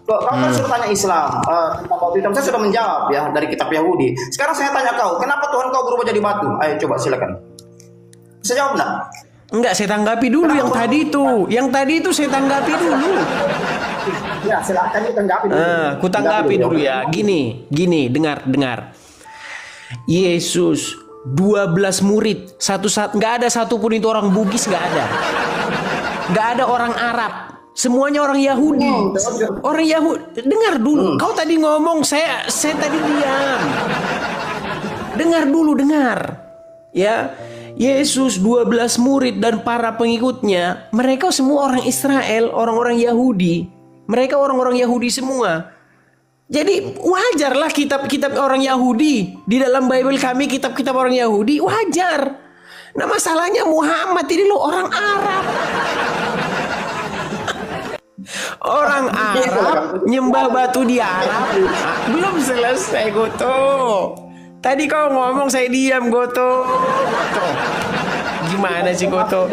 Kau kan sudah tanya Islam tentang batu hitam, saya sudah menjawab ya dari kitab Yahudi. Sekarang saya tanya kau, kenapa Tuhan kau berubah jadi batu? Ayo coba silakan. Bisa jawab enggak? Enggak, saya tanggapi dulu yang tadi itu. Yang tadi itu saya tanggapi dulu. Ya, silakan ditanggapi dulu. Ku tanggapi dulu ya. Gini, dengar. Yesus 12 murid, nggak ada satupun itu orang Bugis, nggak ada orang Arab, semuanya orang Yahudi. Orang Yahudi. Dengar dulu. Kau tadi ngomong, saya tadi diam. Dengar. Ya. Yesus 12 murid dan para pengikutnya, mereka semua orang Israel, orang-orang Yahudi. Mereka orang-orang Yahudi semua. Jadi wajarlah kitab-kitab orang Yahudi. Di dalam Bible kami kitab-kitab orang Yahudi, wajar. Nah, masalahnya Muhammad ini loh orang Arab. Orang Arab nyembah batu di Arab. Belum selesai Goto. Tadi kau ngomong saya diam Goto. Gimana sih Goto?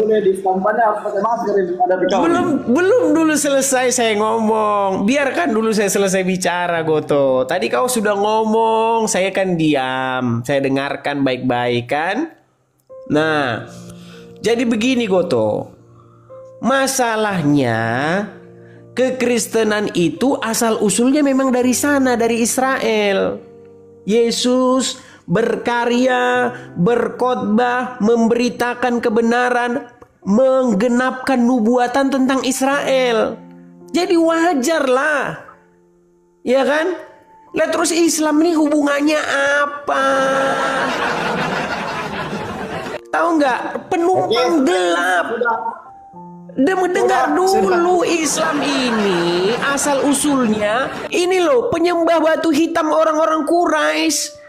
Belum dulu selesai saya ngomong. Biarkan dulu saya selesai bicara Goto. Tadi kau sudah ngomong, saya kan diam. Saya dengarkan baik-baik kan. Nah, jadi begini Goto. Masalahnya kekristenan itu asal usulnya memang dari sana, dari Israel. Yesus berkarya, berkhotbah, memberitakan kebenaran menggenapkan nubuatan tentang Israel. Jadi wajar lah, ya kan? Lah terus Islam ini hubungannya apa? Tahu nggak? Penumpang gelap. Dengar dulu, Islam ini asal usulnya ini loh, penyembah batu hitam orang-orang Quraisy.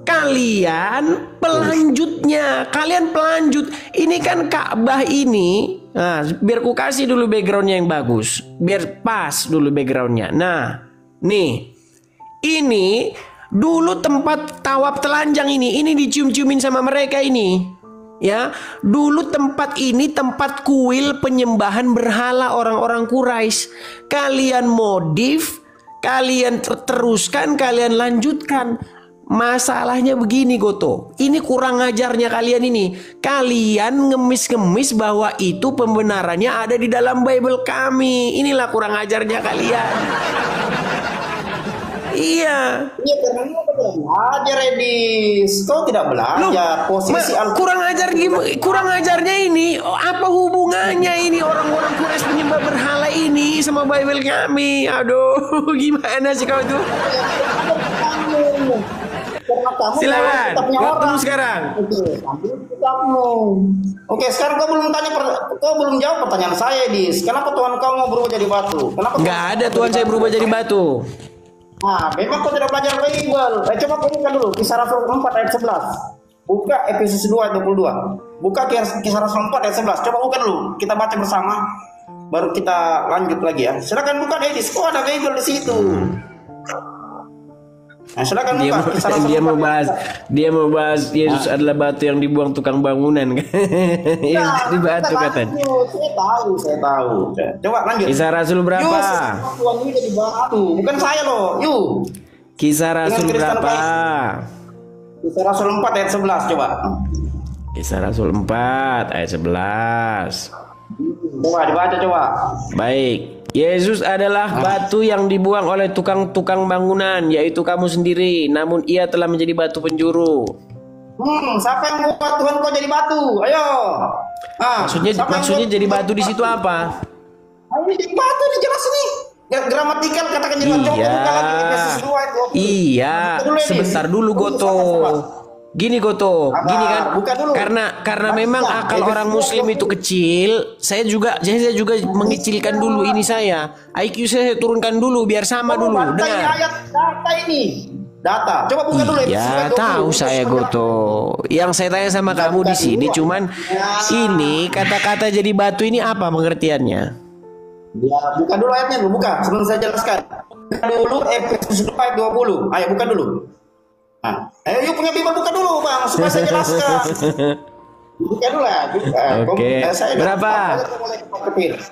Kalian pelanjutnya, kalian pelanjut. Ini kan Ka'bah ini. Nah, biar ku kasih dulu backgroundnya yang bagus, biar pas dulu backgroundnya. Nah, nih, ini dulu tempat tawaf telanjang ini dicium-ciumin sama mereka ini. Ya, dulu tempat ini tempat kuil penyembahan berhala orang-orang Quraisy. Kalian modif, kalian teruskan, kalian lanjutkan. Masalahnya begini Goto, ini kurang ajarnya kalian ini. Kalian ngemis-ngemis bahwa itu pembenarannya ada di dalam Bible kami. Inilah kurang ajarnya kalian. Iya. Iya, karena lu belajar, Edis. Kau tidak belajar posisi kurang ajarnya ini. Apa hubungannya ini orang-orang Quraisy penyembah berhala ini sama Bible kami? Aduh, gimana sih kau itu? Silakan, waktu sekarang. Oke, sekarang kau belum jawab pertanyaan saya, Edis. Kenapa Tuhan kau mau berubah jadi batu? Kenapa? Nggak ada Tuhan saya berubah jadi batu. Nah, memang kau tidak belajar Bible. Coba kau buka dulu Kisah Rasul 4 ayat 11. Buka Efesus 2 ayat 22. Buka Kisah Rasul 4 ayat 11. Coba buka dulu. Kita baca bersama. Baru kita lanjut lagi ya. Silakan buka, Edis. Kok ada Bible di situ? Nah, silakan buka. Dia mau bahas Yesus adalah batu yang dibuang tukang bangunan. Yesus jadi batu katanya. Saya tahu. Coba lanjut. Kisah Rasul berapa? Tuhan ini jadi batu. Bukan saya loh. Kisah Rasul berapa? Kisah Rasul 4 ayat 11 coba. Kisah Rasul 4 ayat 11. Coba dibaca coba. Baik. Yesus adalah batu yang dibuang oleh tukang-tukang bangunan, yaitu kamu sendiri. Namun ia telah menjadi batu penjuru. Siapa yang buat Tuhan kau jadi batu? Ayo. Maksudnya jadi batu di situ apa? Ini jadi batu nih jelas nih. Gramatikal katakan jadi batu. Iya. Sebentar dulu Goto. Gini Goto, gini kan, karena memang akal orang Muslim itu kecil, saya juga mengecilkan dulu ini saya, IQ saya turunkan dulu biar sama dulu. Dengar. Data ini, data. Coba buka dulu. Ya tahu saya Goto. Yang saya tanya sama kamu di sini, cuman ini kata-kata jadi batu ini apa pengertiannya? Ya, buka dulu ayatnya dulu, buka. Sebelum saya jelaskan. Buka dulu Efesus 2 ayat 20. Ayo buka dulu. Nah, ayo punya Bible buka dulu Bang, supaya saya jelaskan. Buka dulu lah. Oke.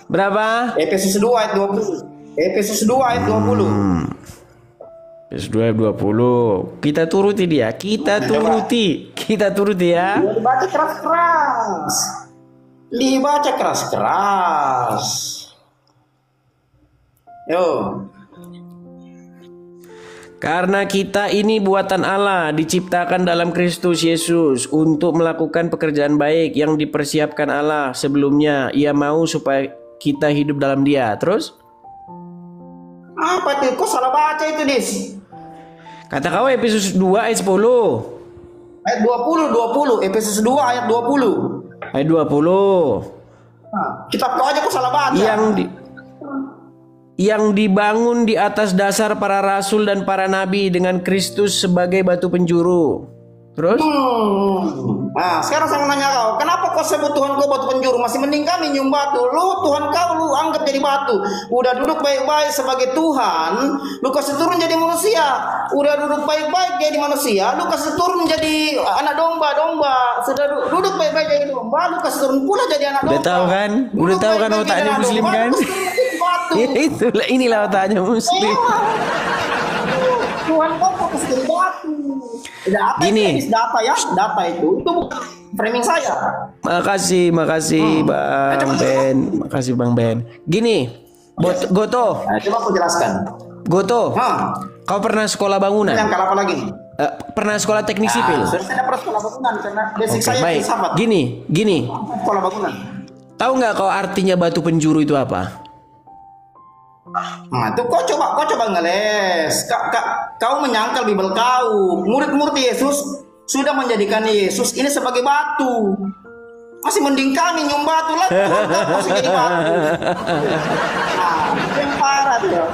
Berapa? Efesus 2 ayat 20. Efesus 2 ayat 20. Efesus 2 ayat 20. Kita turuti dia. Kita turuti ya. Dibaca keras-keras. Dibaca keras-keras. Yo. Karena kita ini buatan Allah, diciptakan dalam Kristus Yesus untuk melakukan pekerjaan baik yang dipersiapkan Allah sebelumnya. Ia mau supaya kita hidup dalam Dia. Terus? Apa itu? Kok salah baca itu, Dis? Kata kau Efesus 2 ayat 10. Ayat 20. Efesus 2 ayat 20. Ayat 20. Nah, kitab kau aja kok salah baca. Yang dibangun di atas dasar para rasul dan para nabi dengan Kristus sebagai batu penjuru. Terus? Nah, sekarang saya mau nanya kau, kenapa kau sebut Tuhan kau batu penjuru? Masih mending kami nyium batu. Lu Tuhan kau lu anggap jadi batu. Udah duduk baik-baik sebagai Tuhan, lu kasih turun jadi manusia. Udah duduk baik-baik jadi manusia, lu kasih turun jadi anak domba. Sudah duduk baik-baik jadi domba, lu kasih turun pula jadi anak domba. Udah tahu kan otaknya Muslim kan? Inilah otaknya Muslim. Tuhan kau fokus jadi batu. Gini, data itu bukan framing saya. Makasih Bang Ben. Makasih Bang Ben. Gini, Goto. Coba aku jelaskan. Goto, kau pernah sekolah bangunan? Yang apa lagi? Pernah sekolah teknik sipil? Saya dapat sekolah bangunan karena basic Oke, saya baik. filsafat. Gini. Sekolah bangunan. Tahu nggak kau artinya batu penjuru itu apa? Nah, tuh kau coba ngeles. Kau menyangkal Bible kau. Murid-murid Yesus sudah menjadikan Yesus ini sebagai batu. Masih mending kami nyum batu lah, masih jadi batu. Nah, yang parah tuh.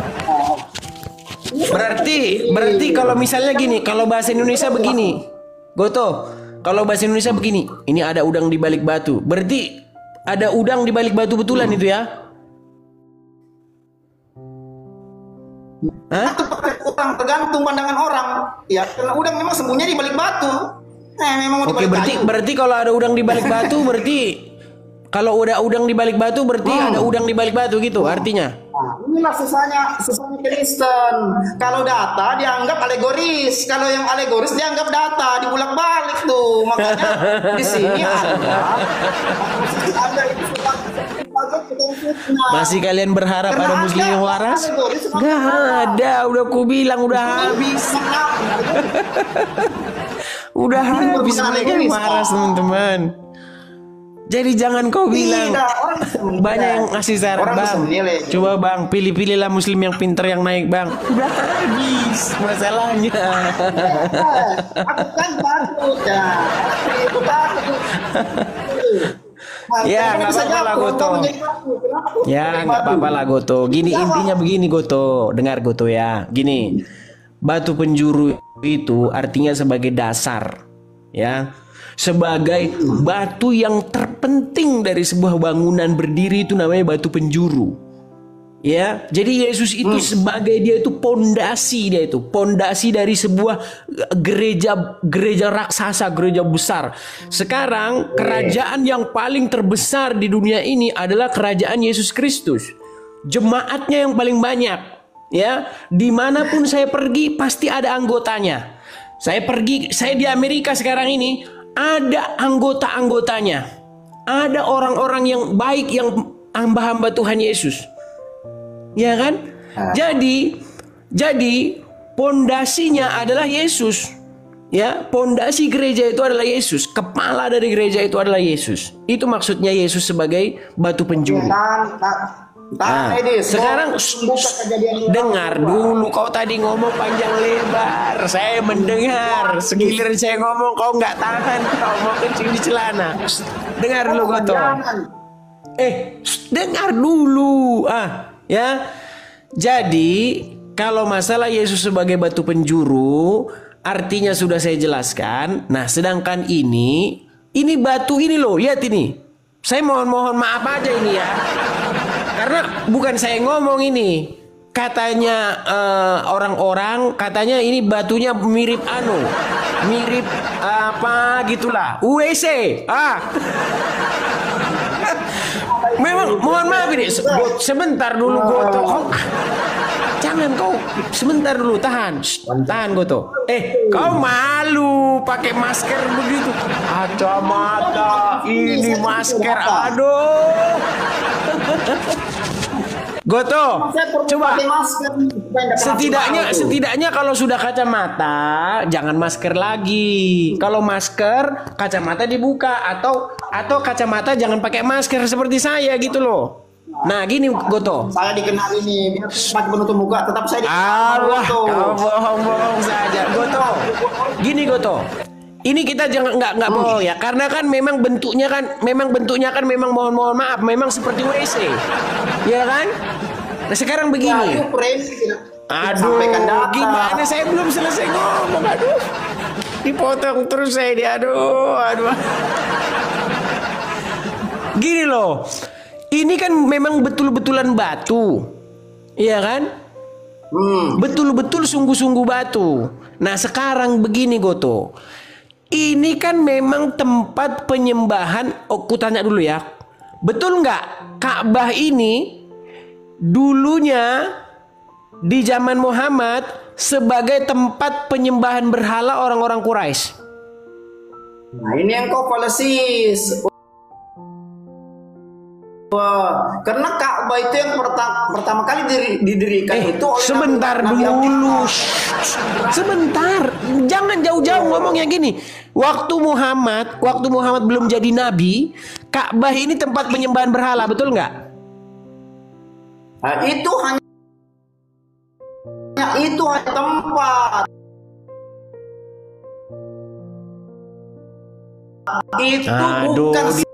Berarti kalau misalnya gini, kalau bahasa Indonesia begini, Goto, kalau bahasa Indonesia begini, ini ada udang di balik batu. Berarti ada udang di balik batu betulan itu ya? Hah? Tergantung pandangan orang. Ya, karena udang memang sembunyi di balik batu. Memang Oke, berarti kalau ada udang di balik batu, berarti kalau udah udang di balik batu, berarti ada udang di balik batu gitu artinya. Nah, inilah susahnya Kristen. Kalau data dianggap alegoris, kalau yang alegoris dianggap data, dibulak-balik tuh. Makanya di sini ada itu masih kalian berharap ada muslim yang waras? Gak ada, udah ku bilang udah habis. Udah habis mereka yang waras, teman-teman. Jadi jangan kau bilang banyak yang ngasih saran, Bang. Coba Bang, pilih-pilihlah muslim yang pinter yang naik, Bang. Udah habis masalahnya. Aku kan takut ya. Aku takut. Ya nggak apa-apa lah Goto. Ya nggak apa-apa lah Goto. Gini intinya begini Goto. Dengar Goto ya. Gini, batu penjuru itu artinya sebagai dasar, ya, sebagai batu yang terpenting dari sebuah bangunan berdiri itu namanya batu penjuru. Ya, jadi Yesus itu sebagai dia itu pondasi dari sebuah gereja raksasa, gereja besar. Sekarang kerajaan yang paling terbesar di dunia ini adalah kerajaan Yesus Kristus. Jemaatnya yang paling banyak, ya. Dimanapun saya pergi pasti ada anggotanya. Saya di Amerika sekarang ini ada anggota-anggotanya, ada orang-orang yang baik, yang hamba-hamba Tuhan Yesus. Ya kan? Jadi pondasinya adalah Yesus. Ya, pondasi gereja itu adalah Yesus. Kepala dari gereja itu adalah Yesus. Itu maksudnya Yesus sebagai batu penjuru. Sekarang dengar dulu, kau tadi ngomong panjang lebar. Saya mendengar. Segilir saya ngomong kau nggak tahan, kau mau kencing di celana. Dengar dulu Goto. Dengar dulu. Ya, jadi kalau masalah Yesus sebagai batu penjuru, artinya sudah saya jelaskan. Nah, sedangkan ini batu ini loh, lihat ini. Saya mohon maaf aja ini ya, karena bukan saya ngomong ini. Katanya orang-orang katanya ini batunya mirip mirip apa gitulah, UWC. Memang mohon maaf ini, sebentar dulu Goto. Jangan kau, sebentar dulu, tahan Goto. Kau malu pakai masker begitu, kacamata, ini masker, aduh. Goto, coba setidaknya kalau sudah kacamata jangan masker lagi. Kalau masker kacamata dibuka, atau kacamata jangan pakai masker seperti saya gitu loh. Nah gini Goto, saya dikenal ini pakai penutup muka, tetap saya dikenal. Allah, kau bohong saja Goto. Gini Goto, ini kita jangan nggak bohong ya, karena kan memang bentuknya kan memang mohon maaf memang seperti WC, ya kan? Nah sekarang begini, aduh gimana, saya belum selesai ngomong, aduh dipotong terus saya dia, aduh. Gini loh, ini kan memang betul-betulan batu, iya kan? Betul-betul sungguh-sungguh batu. Nah sekarang begini Goto, ini kan memang tempat penyembahan. Aku tanya dulu ya, betul nggak Ka'bah ini dulunya di zaman Muhammad sebagai tempat penyembahan berhala orang-orang Quraisy? Nah ini yang kau falesis. Wah, karena Ka'bah itu yang pertama kali didirikan itu oleh sebentar Nabi dulu. Sebentar, jangan jauh-jauh ngomongnya gini. Waktu Muhammad belum jadi nabi, Ka'bah ini tempat penyembahan berhala, betul nggak? Nah, itu hanya tempat. Itu bukan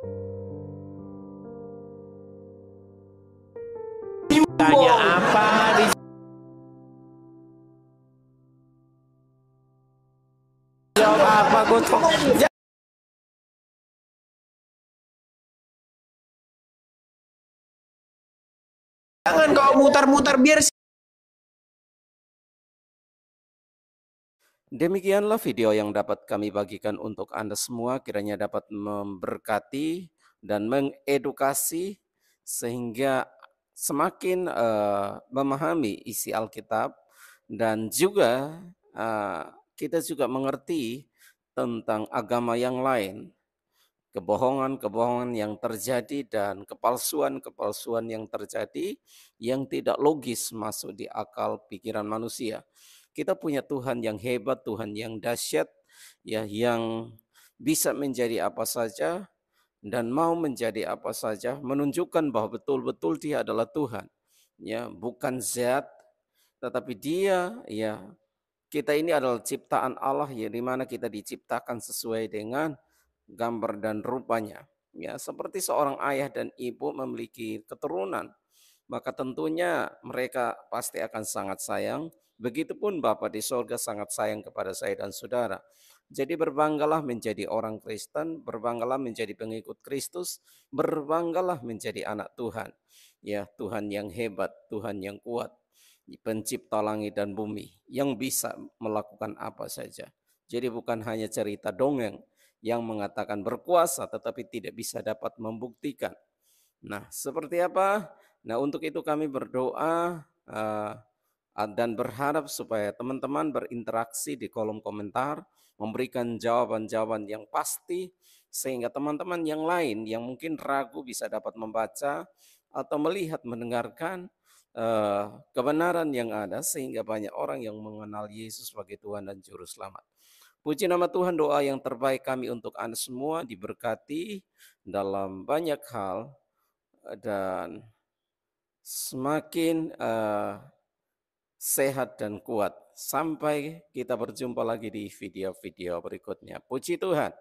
tanya apa di jawab apa gotong. Jangan kau mutar-mutar biar Demikianlah video yang dapat kami bagikan untuk Anda semua, kiranya dapat memberkati dan mengedukasi sehingga semakin memahami isi Alkitab dan juga kita juga mengerti tentang agama yang lain, kebohongan-kebohongan yang terjadi dan kepalsuan-kepalsuan yang terjadi yang tidak logis masuk di akal pikiran manusia. Kita punya Tuhan yang hebat, Tuhan yang dahsyat, ya, yang bisa menjadi apa saja dan mau menjadi apa saja, menunjukkan bahwa betul-betul Dia adalah Tuhan, ya, bukan zat, tetapi Dia, ya, kita ini adalah ciptaan Allah, ya, di mana kita diciptakan sesuai dengan gambar dan rupanya, ya, seperti seorang ayah dan ibu memiliki keturunan, maka tentunya mereka pasti akan sangat sayang. Begitupun Bapa di sorga sangat sayang kepada saya dan saudara. Jadi berbanggalah menjadi orang Kristen, berbanggalah menjadi pengikut Kristus, berbanggalah menjadi anak Tuhan. Ya, Tuhan yang hebat, Tuhan yang kuat, pencipta langit dan bumi, yang bisa melakukan apa saja. Jadi bukan hanya cerita dongeng yang mengatakan berkuasa, tetapi tidak bisa dapat membuktikan. Nah, seperti apa? Nah, untuk itu kami berdoa dan berharap supaya teman-teman berinteraksi di kolom komentar, memberikan jawaban-jawaban yang pasti, sehingga teman-teman yang lain yang mungkin ragu bisa dapat membaca atau melihat, mendengarkan kebenaran yang ada, sehingga banyak orang yang mengenal Yesus sebagai Tuhan dan Juru Selamat. Puji nama Tuhan, doa yang terbaik kami untuk Anda semua diberkati dalam banyak hal dan semakin sehat dan kuat. Sampai kita berjumpa lagi di video-video berikutnya. Puji Tuhan.